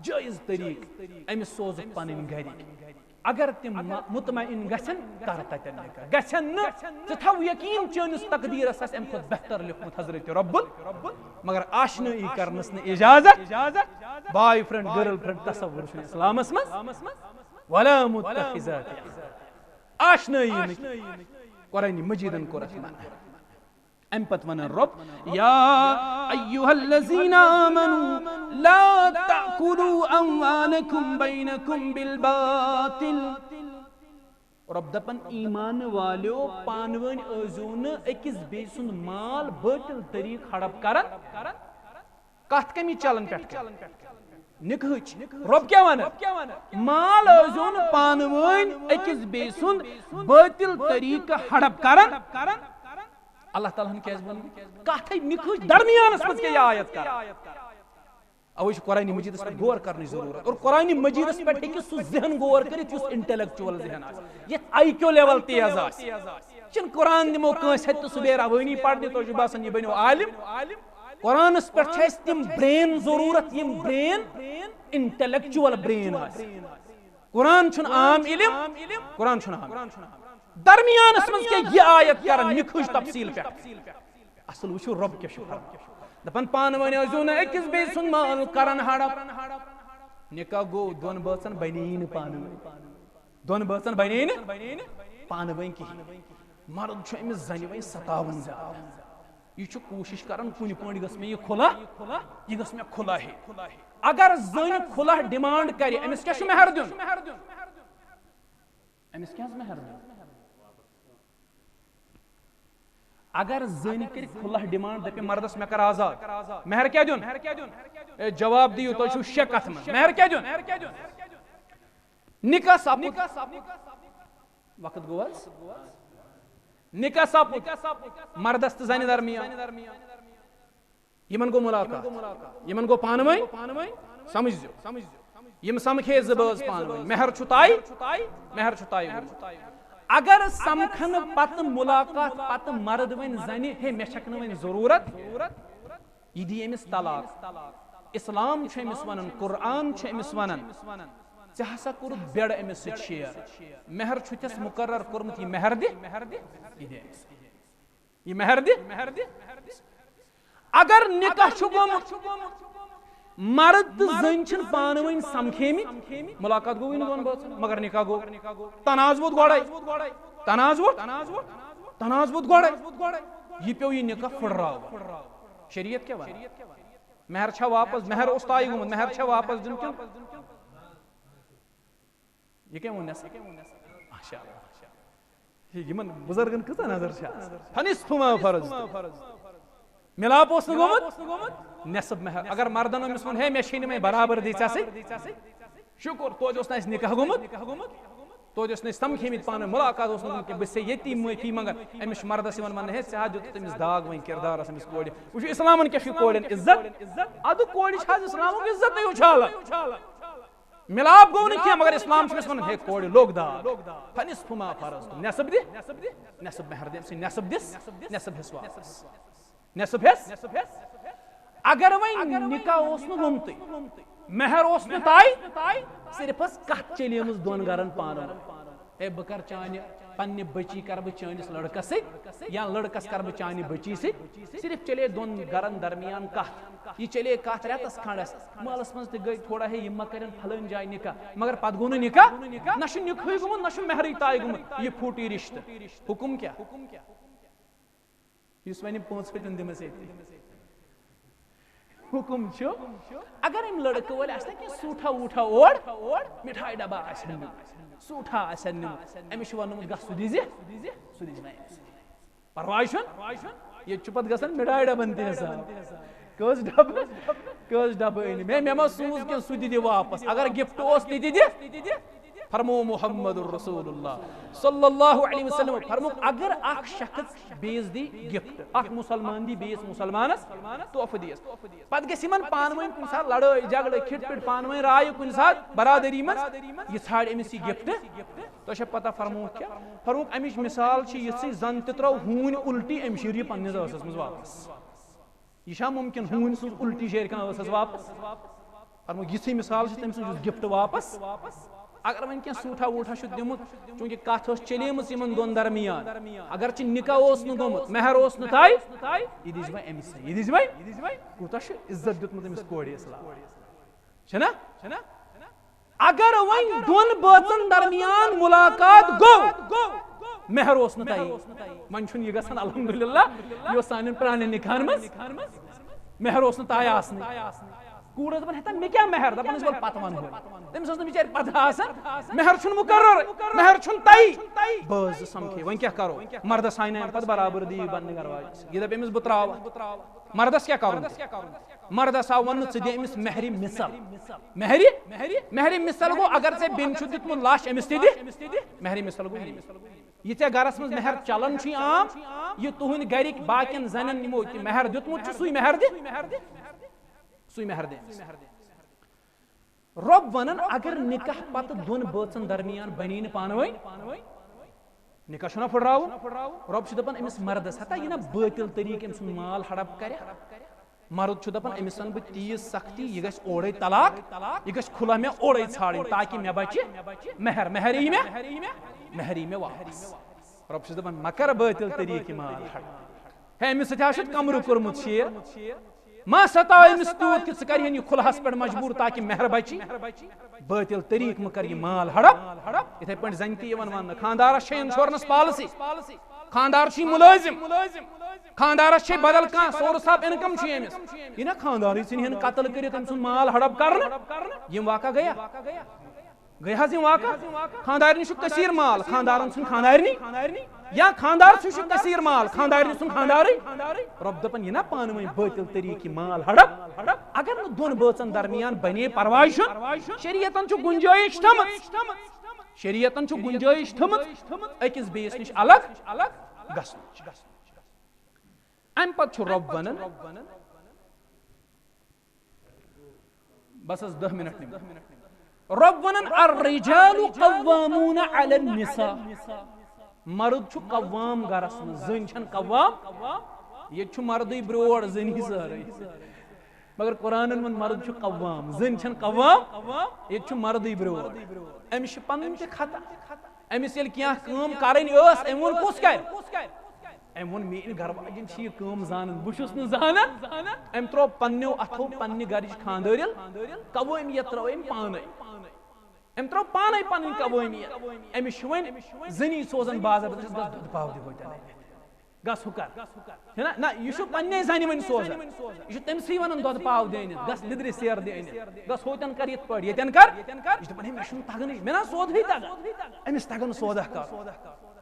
جٲیز طریٖقہٕ أمِس سوزُکھ پنٕنۍ گرِکۍ اگر تِم مطمعین گژھن کر تتٮ۪ن نکاح گژھن نہٕ ژٕ تھاو یقیٖن چٲنِس تقدیٖرس آسہِ امہِ کھۄتہٕ بہتر لیوٗکھمُت حضرت رۄبُل مگر آشنٲیی کرنس نہٕ اجازت باے فرینڈ گرل فرینڈ تصور چھُنہٕ اسلامس منٛز ولا متخذات آشنٲیی نہٕ قرآنِ مجیٖدن کوٚر اتھ منع امہِ پتہٕ ونان رۄب یا ایُّہا الذین آمنوا لا تأکلوا اموالکم بینکم بالباطل رۄب دپان ایمان والیو پانہٕ ؤنۍ ٲسۍزیو نہٕ أکِس بیٚیہِ سُنٛد مال بٲطل طریٖقہٕ ہڑپ کران کتھ کمِچ چلن پٮ۪ٹھ نکہٕچ رۄب کیٛاہ ونان مال ٲسۍزیو نہٕ پانہٕ ؤنۍ أکِس بیٚیہِ سُنٛد بٲطل طریٖقہٕ ہڑپ کران اللہ تعالیٰ ہن کیٛازِ ووٚن کتھے نکہٕچ درمیانس منٛز کیٛاہ یہِ آیت کران اوے چھُ قرآنِ مجیٖدس پٮ۪ٹھ غور کرنٕچ ضروٗرت اور قرآنِ مجیٖدس پٮ۪ٹھ ہیٚکہِ سُہ ذہن غور کٔرِتھ یُس انٹلیکچُول ذہن آسہِ یتھ آی کیوٗ لیول تیز آسہِ چھُنہٕ قرآن دِمو کٲنٛسہِ ہتہِ تہٕ سُہ بیٚہہِ روٲنی پرنہِ تۄہہِ چھُ باسان یہِ بنیو عالِم قرآنس پٮ۪ٹھ چھِ اسہِ تِم برین ضروٗرت یِم برین انٹلیکچُول برین آسہِ قرآن چھُنہٕ عام علم قرآن چھُنہٕ عام درمیانس منٛز کیٛاہ یہِ آیت کران نکہٕچ تفصیٖل پٮ۪ٹھ اصل وٕچھِو رۄب کیٛاہ چھُ کران دپان پانہٕ ؤنۍ ٲسۍزیو نہٕ أکِس بیٚیہِ سُنٛد مال کران ہڑپ نکاح گوٚو دۄن بٲژن بنے نہٕ پانہٕ ؤنۍ دۄن بٲژن بنے نہٕ پانہٕ ؤنۍ کِہینۍ مرد چھُ أمِس زنہِ وۄنۍ ستاوان زیادٕ یہ کوشش کران کن پہ گھس میں یہ کھلا یہ گھس میں کھلا ہے اگر زن کھلا ڈیمانڈ کرے امس کیا مہر دین امس کیا مہر دین اگر زن کر کھلا ڈیمانڈ دپے مردس میں کر آزاد مہر کیا دین جواب دیو تو چھو شک اتھ من مہر کیا دین نکاح سپد وقت گو نکاح سپد مردس تو زنہ درمیان یمن گو ملاقات یمن گو پانوی سمجھ یم سمکھے زباز پانوی مہر چھو تائی مہر چھو تائی اگر سمکھن پت ملاقات پت مرد ون زنہ ہے مے چھک ون ضرورت یہ دی امس طلاق اسلام چھ امس ونن قرآن چھ امس ونن ژے ہسا کور بیڑ امس سۭتۍ شیر مہر چھُتس مقرر کورمت یہ مہر دِ یہ دِ یہ مہر دِ اگر نکاح چھُ گوٚمُت مرد تو زن چھن پانوین سمکھیمت ملاقات گو ان دون بات مگر نکاح گو تنازع ووت گوڑے یہ پیو یہ نکاح پھڑراو شریعت کیا ون مہر چھا واپس مہر اس تائی گومت مہر چھا واپس دن کیوں یہ کیا ونس ماشاءاللہ یہ من بزرگن کتا نظر چھا فنصف ما فرض ملاپ اس گومت نصب مہر اگر مردن امس ون ہے مے چھین میں برابر دی ژے شکر تو جوس نہ نکاح گومت تو جوس نہ سمکھیمت پان ملاقات اس کہ بس یتی معافی مگر امس مردس ون من ہے ژا دیت تمس داغ ون کردار اس کوڑ وچ اسلامن کیا چھ کوڑن عزت اد کوڑ چھ اسلامک عزت نہیں اچھال ملاپ گو نہیں کیا مگر اسلام چھس ون ہے کوڑ لوگ داغ فنصف ما فرض نصب دی نصب مہر دے سی نصب دس نصب حصہ واپس نصب حص اگر وین نکاح اوس نہ گومتٕے مہر اوس نہ تائی صرف اس کتھ چلیمز دون گرن پانو اے بکر چانہ پنہ بچی کر بہ چانس لڑکس ست یا لڑکس کر بہ چانہ بچی ست صرف چلے دون گرن درمیان کتھ یہ چلے کتھ رتس کھنڈس مالس مز تہ گئی تھوڑا ہے یم کرن پھلن جائے نکاح مگر پت گو نکاح نہ چھ نکاح گومت نہ چھ مہرے تائی گومت یہ پھوٹی رشتہ حکم کیا اس ون پانچ پھٹن دمس حکم اگر ام لڑکہ ول آس کہ سوٹھا ووٹھا اوڑ مٹھائی ڈبہ آسن سوٹھا آسن امس ونمت گھ سہ دز پرواے یہ پتہ گھن مٹھائی ڈبن تہ حساب کس ڈبہ ان مے ما سوز کہ سہ دِ واپس اگر گفٹ اوس تہ دِ فرمو محمد رسول اللہ صلی اللہ علیہ وسلم فرمو اگر اخ شخص بیس دی گفٹ اخ مسلمان دی بیس مسلمانس تحفہ دیس پت گژھِ یمن پانوین کُنہِ ساتہٕ لڑٲے جھگڑے کھٹ پٹ پانوین رایہ کُنہِ ساتہٕ برادری منٛز یہ ژھانڈ أمِس یہِ گفٹ تۄہہِ چھا پتہ فرموک کیٛاہ فرموک امِچ مثال چھِ یِژھٕے زن تہِ ترٛٲو ہوٗنۍ اُلٹی أمۍ شیٖر یہِ پننِس ٲسس منٛز واپس یہ چھا ممکن ہوٗنۍ سٕنٛز اُلٹی شیرِ کانٛہہ ٲسس واپس فرموک یِژھٕے مثال چھِ تٔمۍ سٕنٛز گفٹ واپس اگر ون کی سوٹھا ووٹھا دمت چونکہ کت چلیمز یمن دون درمیان اگرچہ نکاح اوس نہ گومت مہر اوس نہ تائی یہ دز وے امس یہ دز وے کوتاہ عزت دیتمت امس کوڑ اسلام چھنا اگر ون دون بٲژن درمیان ملاقات گو مہر اوس نہ تائی ون چھن یہ گژھان الحمدللہ یہ سانن پرانن نکاحن مز مہر اوس نہ تائی آسن کوڑ دپان ہے مے کیا مہر دپان اس بول پتہ ون تمس ٲس نہٕ بچارِ پتہ آسان مہر چھُنہٕ مقرر مہر چھُنہٕ تائی بٲژ سمکھے وۄنۍ کیٛاہ کرو مردس آیہِ نہٕ پتہٕ برابردی بننہِ گھر واجس یہ دپہِ أمِس بہٕ تراوٕ مردس کیٛاہ کرُن مردس آو وننہٕ ژٕ دِ أمِس مہرِ مثل مہرِ مثل گوٚو اگر ژےٚ بیٚنہِ چھُ دیُتمُت لچھ أمِس تہِ دِ مہرِ مثل گوٚو یہ ژےٚ گرس منٛز مہر چلان چھُے عام یہ تُہنٛدۍ گرِکۍ باقین زنٮ۪ن یِمو تہِ مہر دیُتمُت چھُ سُے مہر دِ سُے مہر دِ رب ونن اگر نکاح پتہ دون بٲژن درمیان بنی نہ پانوین نکاح چھُنہ پھڑراوُن رب چھُ دپان أمِس مردس ہتا یہِ نہ بٲطل طریقہٕ أمۍ سُنٛد مال ہڑپ کرِ مرد چھُ دپان أمِس ون بہٕ تیٖژ سختی یہِ گژھِ اورے طلاق یہِ گژھِ کھُلا مےٚ اورے ژھانڈٕنۍ تاکہِ مےٚ بچہِ مہر یی مےٚ واپس رب چھُس دپان مکر بٲطل طریقہٕ یہِ مال ہڑپ ہے أمِس سۭتۍ ہا چھُتھ کمرٕ کوٚرمُت شیر ما ستاو أمِس تیوٗت کہِ ژٕ کرہن یہِ کھُلہس پٮ۪ٹھ مجبوٗر تاکہِ مہر بچی بٲطل طریقہٕ مہ کر یہِ مال ہڑپ یِتھے پٲٹھۍ زنہِ تہِ یِوان وننہٕ خاندارس چھےٚ انشورنس پالسی خاندار چھُے مُلٲزم خاندارس چھ بدل کان سورس آف انکم چھ امس یہ نا خاندار ثن قتل کرت ام سن مال ہڑپ کرن یم واقع گیا گیا یم واقع خاندارن چھ کثیر مال خاندارن سن خاندارنی یا خاندار چھ کثیر مال خاندارن سن خانداری رب دپن یہ نا پان ون باطل طریقہ مال ہڑپ اگر نہ دون بٲژن درمیان بنے پرواے شریعتن چھ گنجائش تھمت شریعتن چھ گنجائش تھمت اکس بیس نش الگ گژھنٕچ ام پتہ چھ رب ونان بس 10 منٹ رب ونان الرجال قوامون علی النساء مرد چھ قوام گرس من زن چھن قوام یہ چھ مردی بروڑ زنی سارے مگر قرآن من مرد چھ قوام زن چھن قوام یہ چھ مردی بروڑ امس پنن تہ خطا امس یل کیا کام کرن اس ام ون کس کر ام ون مین گھر واجن چھ کام زانن بشس ن زانن ام ترو پنیو اتھو پنہ گرچ خاندارل قوام یہ ترو ام پانے ام ترو پانے پنن قوامی امس ون زنی سوزن بازر بس دود پاو دی ہوتا گس ہکر نا یہ پنہ زنی ون سوزن یہ تمسی ونن دود پاو دین گس لدر سیر دین گس ہوتن کر یت پڑ یتن کر یہ دپن مے چھن تگن مے نا سود ہے تگن امس تگن سودا کر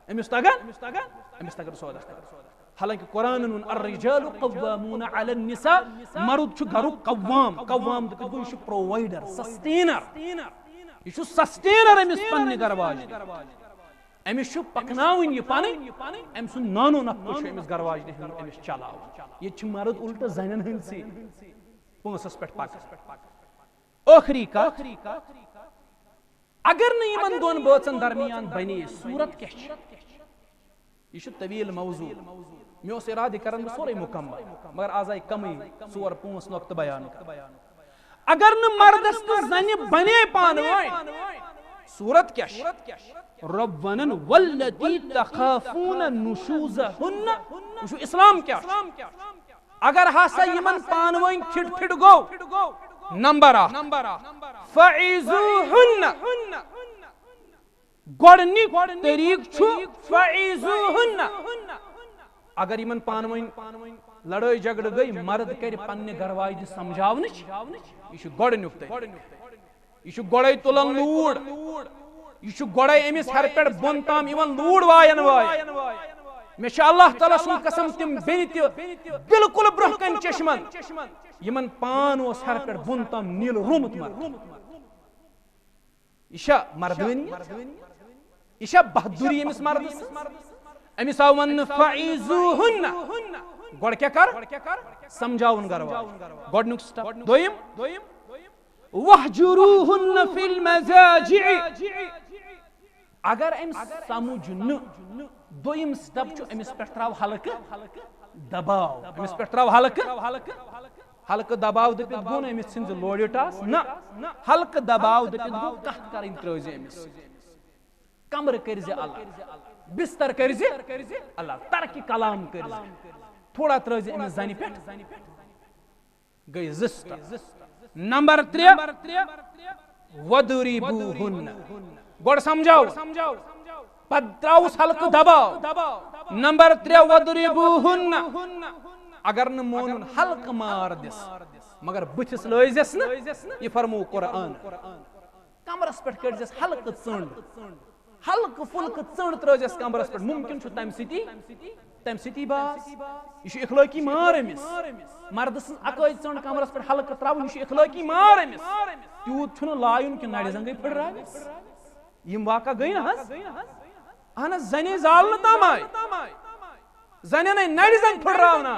امس تگن سودا کر حالانکہ قرآن الرجال قوامون علی النساء مرد چھ گھر قوام گو یہ پرووائڈر سسٹینر یہ سسٹینر امس پنہ گھر واجن امس پکناون یہ پن ام سن نانو نفع امس گھر واجن امس چلاو یہ مرد الٹا زنن ہند سی پونسس پہ پک آخری کت اگر نہ یمن دون بٲژن درمیان بنے صورت کیا یہ طویل موضوع مے اوس ارادہ کرن سورے مکمل مگر آز آئی کمی 4-5 نقطہ بیان اگر نہ مردس تو زنی بنے پانوین صورت کیا رب ونن والتی تخافون نشوزہن وشو اسلام کیا اگر ہسا یمن پانوین کھٹ پھٹ گو نمبر فعیزوہن گوڑنک طریق چھو فعیزوہن اگر یمن پانوین لڑائی جھگڑ گئی مرد کر پنہ گھر واجن سمجھاونچ یہ گوڑنک طریق یہ گوڑے تلن لوڑ یہ گوڑے امس ہر پہ بن تام لوڑ وائن مے اللہ تعالیٰ سن قسم تم بین بالکل برہ کن چشمن یمن پان اس ہر پہ بن تام نیل رومت مرد یہ مردانی یہ بہادری امس مردس امس آو ون فعیزوہن گوڑ کیا کر سمجھاون گھر واجن گوڑنک سٹپ دویم وحجروہن فی المزاجع اگر ام سمجھ نہ دویم سٹپ چھ امس پہ تراو حلقہ دباؤ امس پہ تراو حلقہ دباؤ دپت گو نا امس ژھن لوڑ ٹاس نہ حلقہ دباؤ دپت گو کتھ کرن ترٲوزِ امس کمر کرزِ اللہ بستر کرزِ اللہ ترک کلام کرزِ تھوڑا ترٲوزِ امس زنہِ پٮ۪ٹھ گٔے زٕ نمبر 3 وَضْرِبُوهُنَّ گوڑ سمجھاو پتہ تراوس حلقہ دباؤ نمبر 3 وَضْرِبُوهُنَّ اگر نہ مونن حلقہ مار دس مگر بتھس لٲزس نہ یہ فرمو قرآن کمرس پہ کڑزس حلقہ ژنڈ حلقہ فلقہ ژنڈ ترٲزس کمرس پہ ممکن چھ تم ستی باس یہ اخلاقی مار امس مرد سن عقائد ژنڈ کمرس پہ حلقہ تراون یہ اخلاقی مار امس تیوت چھن لایون کہ نڑ زنگے پھڑراوس یم واقع گئی نا اہن زنی زال تام آئی زنی نے نڑ زنگ پھڑراونا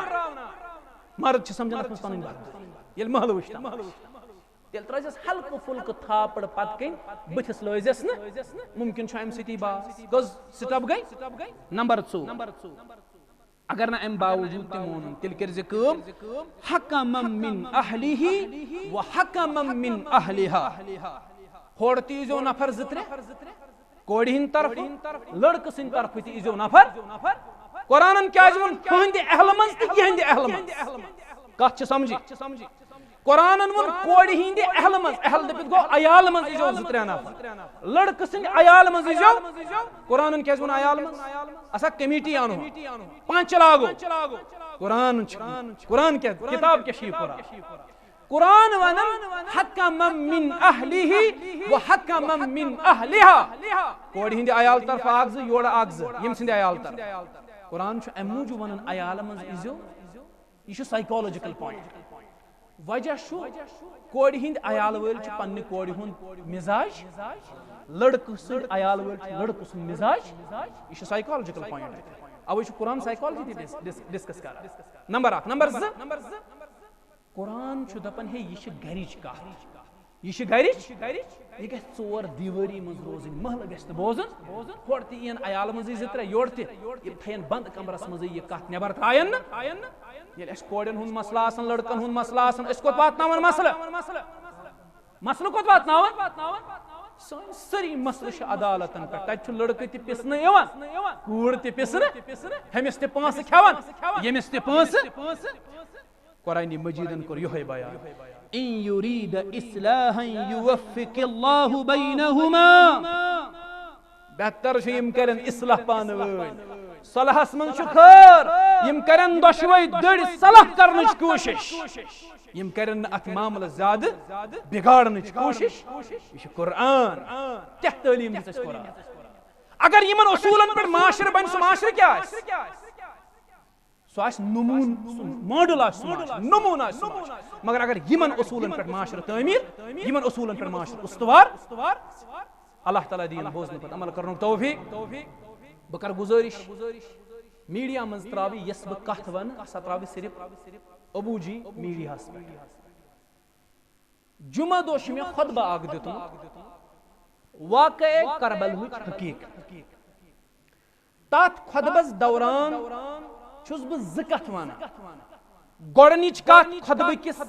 مرد چھ سمجھان اتھ پن بات یل محل وشتا تیل ترازس حلقہ فلقہ تھاپڑ پت کن بتھس لٲزس نا ممکن چھ ام ستی باس کز سٹپ گئی نمبر 2 اگر نا ام باوجود تہ مونن تیل کرز کٲم حکما من اہلہ و حکما من اہلہا ہور تہ یزو نفر 2-3 کوڑ ہند طرف لڑکہ سند طرف تہ یزو نفر قرآن کیا ون ہند اہل من تہ یہند اہل من کت چھ سمجھی قرآن ون کوڑ ہند اہل من اہل دپت گو عیال من ایزو زٕ ترٛےٚ نفر لڑکہ سند عیال من ایزو قرآن کیٛازِ ووٚن عیال من اسا کمیٹی انو پانچ لاگو قرآن کیا کتاب کیا چھ قرآن ونن حکما من اہلہ و حکما من اہلہا کوڑ ہند عیال طرف اکھ زٕ یورٕ اکھ زٕ یم سند عیال طرف قرآن چھ امہ موجوب ونن عیال من ایزو یہ چھ سائیکالوجیکل پوائنٹ وجہ کوڑ ہند عیال ول پنہ کوڑ ہند مزاج لڑکہ سند عیال ول لڑکہ سند مزاج یہ سائیکالوجیکل پوائنٹ اوے قرآن سائیکالوجی ڈسکس کر نمبر 1 نمبر 2 قرآن دپان ہے یہ گرچ کت یہ گرچ یہ گھس ژور دیواری من روزن محل گھس بوزن ہور تہ این عیال من زٕ ترٛےٚ یور تہ یم تھین بند کمرس مز یہ کت نبر ترٛاین ییٚلہِ اَسہِ کورٮ۪ن ہُنٛد مسلہٕ آسان لڑکن ہُنٛد مسلہٕ آسان أسۍ کوٚت واتناوان مسلہٕ کوٚت واتناوان سٲنۍ سٲری مسلہٕ چھِ عدالتن پٮ۪ٹھ تتہِ چھُ لڑکہٕ تہِ پِسنہٕ یِوان کوٗر تہِ پِسنہٕ ہیٚمِس تہِ پونٛسہٕ کھٮ۪وان ییٚمِس تہِ پونٛسہٕ قرآن مجیدن کوٚر یِہوے بیان ان یرید اصلاحا یوفق اللہ بینہما بہتر چھُ یم کرن اصلاح پانہٕ ؤنۍ صلحس من چھُ خٲر یم کرن دۄشوے دٔرۍ صلح کرنٕچ کوٗشش یم کرن نہٕ اتھ معاملہٕ زیادٕ بگاڑنٕچ کوٗشش یہ چھُ قرآن کیٛاہ تعلیٖم دِژ اَسہِ قرآن اگر یمن اصوٗلن پٮ۪ٹھ معاشرٕ بنہِ سُہ معاشرٕ کیٛاہ آسہِ سُہ آسہِ نمون ماڈل آسہِ نمون آسہِ مگر اگر یمن اصوٗلن پٮ۪ٹھ معاشرٕ تعمیٖر یمن اصوٗلن پٮ۪ٹھ معاشرٕ استوار اللہ تعالیٰ دِیِن بوزنہٕ پتہٕ عمل کرنُک توفیٖق بہٕ کرٕ گُزٲرِش میڈیا منٛز ترٛاوِ یۄس بہٕ کتھ ونہٕ سۄ ترٛاوِ صرف ابوٗ جی میڈیاہس پٮ۪ٹھ جمعہ دۄہ چھُ مےٚ خۄطبہٕ اکھ دیُتمُت واقعے کربلہٕچ حقیٖقت تتھ خۄطبس دوران چھُس بہٕ زٕ کتھ ونان گۄڈنِچ کتھ خۄطبہٕ کِس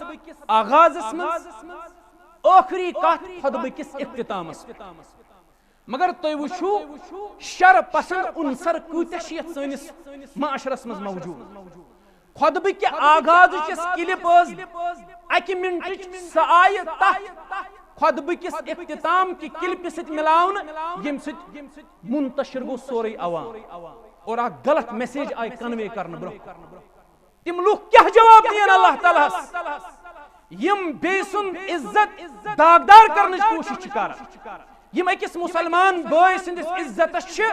آغازس منٛز ٲخری کتھ خۄطبہٕ کِس اختتامس مگر تُہۍ وٕچھِو شر پسند عنصر کۭتیاہ چھِ یتھ سٲنِس معاشرس منٛز موجوٗد خۄطبہٕ کہِ آغازٕچ یۄس کلپ ٲس اکہِ منٹٕچ سۄ آیہِ تتھ خۄطبہٕ کِس اختتام کہِ کلپہِ سۭتۍ مِلاونہٕ ییٚمہِ سۭتۍ منتشر گوٚو سورُے عوام اور اکھ غلط میسیج آیہِ کنوے کرنہٕ برونٛہہ تِم لُکھ کیٛاہ جواب دِیَن اللہ تعالیٰ ہس یم بیٚیہِ سُنٛد عزت داغدار کرنٕچ کوٗشش چھِ کران یم أکِس مسلمان بٲے سٕنٛدِس عزتس چھِ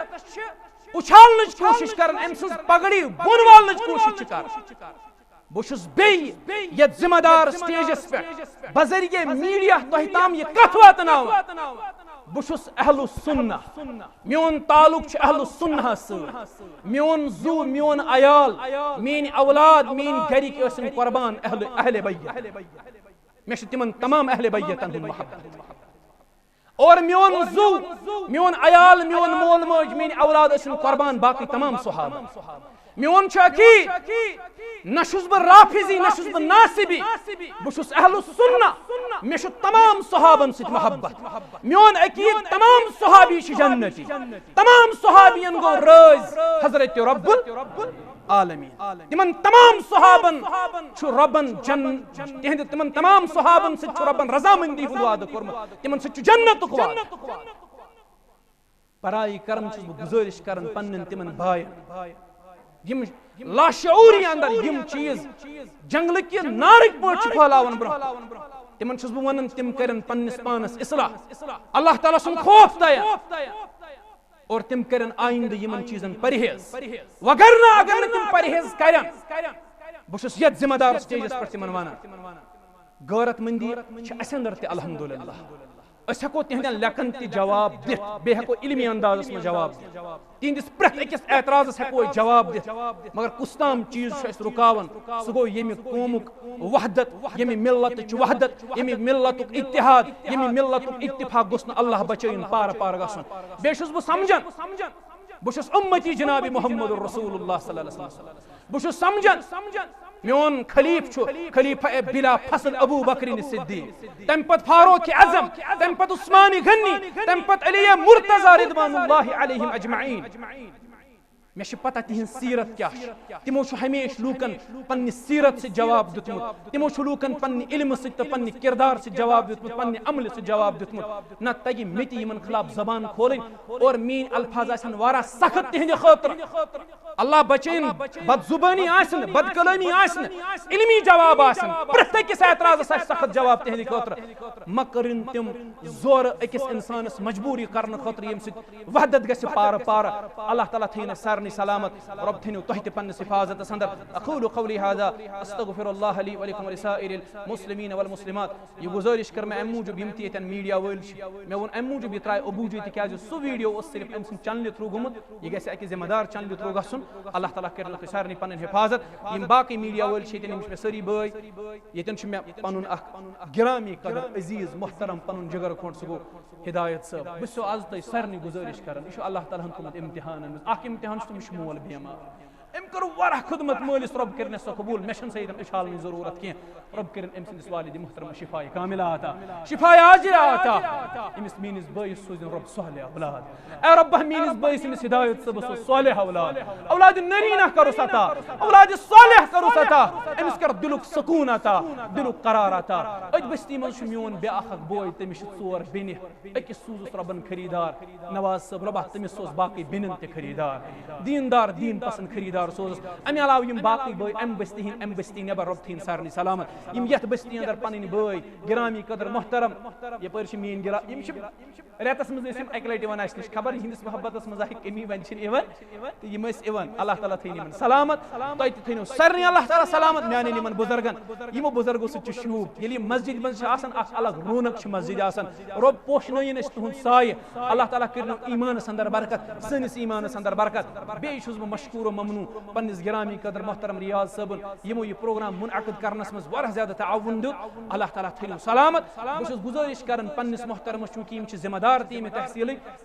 اُچھالنٕچ کوٗشش کران أمۍ سٕنٛز پگڑی بۄن والنٕچ کوٗشش چھِ کران بہٕ چھُس بیٚیہِ یتھ ذمہٕ دار سٹیجس پٮ۪ٹھ بذریعہ میڈیا تۄہہِ تام یہِ کتھ واتناوان بہٕ چھُس اہل السنہ میون تعلق چھُ اہل السنہس سۭتۍ میون زُو میون عیال میٲنۍ اولاد میٲنۍ گرِکۍ ٲسِن قۄربان اہل بیت مےٚ چھُ تِمن تمام اہل بیتن ہُنٛد محبت اور میون زُو میون عیال میون مول موج میٲنۍ اولاد ٲسِن قۄربان باقٕے تمام صحابہ میون چھُ عقیٖد نہ چھُس بہٕ رافضی نہ چھُس بہٕ ناصبی بہٕ چھُس اہل السنہ مےٚ چھُ تمام صحابن سۭتۍ محبت میون عقیٖد تمام صحابی چھِ جنتی تمام صحابین گوٚو رٲضۍ حضرت رب العالمین تمن تمام صحابن چھُ رۄبن تِہنٛدِ تمن تمام صحابن سۭتۍ چھُ رۄبن رضامندی ہُنٛد وعدٕ کوٚرمُت تمن سۭتۍ چھُ جنتُک وعدٕ پرائی کرن چھُس بہٕ گُزٲرِش کران پننٮ۪ن تمن بایَن یم لاشعوری اندر یم چیز جنگلہٕ کہِ نارٕکۍ پٲٹھۍ چھِ پھہلاوان برونٛہہ تمن چھُس بہٕ ونان تِم کرن پننِس پانس اصلاح اللہ تعالیٰ سُنٛد خوف تیار اور تِم کرن آیندٕ یمن چیزن پرہیز وگرنہ اگر نہٕ تِم پرہیز کرن بہٕ چھُس یتھ ذمہٕ دار سٹیجس پٮ۪ٹھ تِمن ونان غٲرت مندی چھِ اسہِ اندر تہِ الحمدللہ أسۍ ہٮ۪کو تِہنٛدٮ۪ن لیکن تہِ جواب دِتھ بیٚیہِ ہٮ۪کو علمی اندازس منٛز جواب دِتھ تِہنٛدِس پرٛٮ۪تھ أکِس اعتراضس ہٮ۪کو أسۍ جواب دِتھ مگر کُس تام چیٖز چھُ اَسہِ رُکاوان سُہ گوٚو ییٚمہِ قومُک وحدت ییٚمہِ ملتٕچ وحدت ییٚمہِ ملتُک اتحاد ییٚمہِ ملتُک اتفاق گوٚژھ نہٕ اللہ بچٲیِن پارٕ پارٕ گژھُن بیٚیہِ چھُس بہٕ سمجھان بہٕ چھُس اُمتی جناب محمد رسول اللہ صلی اللہ علیہ وسلم بہٕ چھُس سمجھان میون خلیف چھُ خلیفہ بلا فصل ابو بکر صدیق تمہِ پتہٕ فاروق اعظم تمہِ پتہٕ عثمان غنی تمہِ پتہٕ علی مرتضی رضوان اللہ علیہم اجمعین مے پتہ تہن سیرت کیا تمو ہمیشہ لوکن پنہ سیرت سے جواب دتمت تمو لوکن پنہ علم سے پنہ کردار سے جواب دتمت پنہ عمل سے جواب دتمت نہ تگہ مت یمن خلاف زبان کھولن اور مین الفاظ آسن وارا سخت تہند خاطر اللہ بچین بد زبانی آسن بد کلامی آسن علمی جواب آسن پرت کس اعتراض سخت جواب تہند خاطر مکرن تم زور اکس انسانس مجبوری کرن خاطر یم ست وحدت گژھِ پار پار اللہ تعالیٰ تھین سارنی سلامت رب تھینو تہ تہ پنس حفاظت اندر اقول قولی هذا استغفر الله لي ولكم ولسائر المسلمين والمسلمات یہ گزارش کر میں ام موجب یم تیتن میڈیا وول میں ون ام موجب یہ ترائے ابوجی تکیاز سو ویڈیو اس صرف ام سن چینل تھرو گمت یہ گژھِ اکہ ذمہ دار چینل تھرو گژھن اللہ تعالیٰ کر تہ سارنی پنن حفاظت یم باقی میڈیا وول یتن یم ساری بٲے یتن چھ میں پنن اخ گرامی قدر عزیز محترم پنن جگر کھونڈ سہ گو ہدایت صاحب بس آز تہ سارنی گزارش کران یہ اللہ تعالیٰ ہن کوٚرمُت امتحان اخ امتحان تم مول بیمار ام کرو واریاہ خدمت مالس رب کرن سو قبول مے چھن سیدم اشالن ضرورت کی رب کرن ام سندس والد محترم شفاء کاملہ عطا شفاء عاجلہ عطا امس مینس بٲیس سوزن رب صالح اولاد اے رب مینس بٲیس امس ہدایت صبح صالح اولاد اولاد نرینہ کرو عطا اولاد صالح کرو عطا امس کر دلک سکون عطا دلک قرار عطا اج بستی من چھ میون بے اخ بوے تمس ژور بینہ اکس سوزس ربن خریدار نواز صاحب رب تمس سوز باقی بینن تہ خریدار دیندار دین پسند خریدار سوز امہ علاوہ یم باقی بٲے ام بستی نبر رب تھین سارنی سلامت یم یتھ بستی اندر پنن بٲے گرامی قدر محترم یپر چھ مین گرا یم چھ ریتس مز ٲسۍ اکہ لٹہِ یوان اسہِ نش خبر یہندس محبتس مز آیہِ کمی وۄنۍ چھِنہٕ یِوان تہٕ یم ٲسۍ یِوان اللہ تعالیٰ تھٲیِن یمن سلامت تۄہہِ تہِ تھٲینو سارنٕے اللہ تعالیٰ سلامت میانٮ۪ن یمن بُزرگن یمو بُزرگو سۭتۍ چھُ شوٗب ییٚلہِ یِم مسجد منٛز چھِ آسان اکھ الگ رونق چھِ مسجد آسان رۄب پوشنٲیِن أسۍ تُہُنٛد سایہِ اللہ تعالیٰ کٔرِنو ایٖمانس اندر برکت سٲنِس ایٖمانس اندر برکت بیٚیہِ چھُس بہٕ مشکوٗر و ممنوٗن پننس گرامی قدر محترم ریاض صٲبن یمو یہ پروگرام منعقد کرنس مز واریاہ زیادہ تعاون دیت اللہ تعالیٰ تھٲینو سلامت بہٕ چھُس گزٲرش کران پننس محترمس چونکہ یم چھِ ذمہ دار تہِ ییٚمہِ تحصیلٕکۍ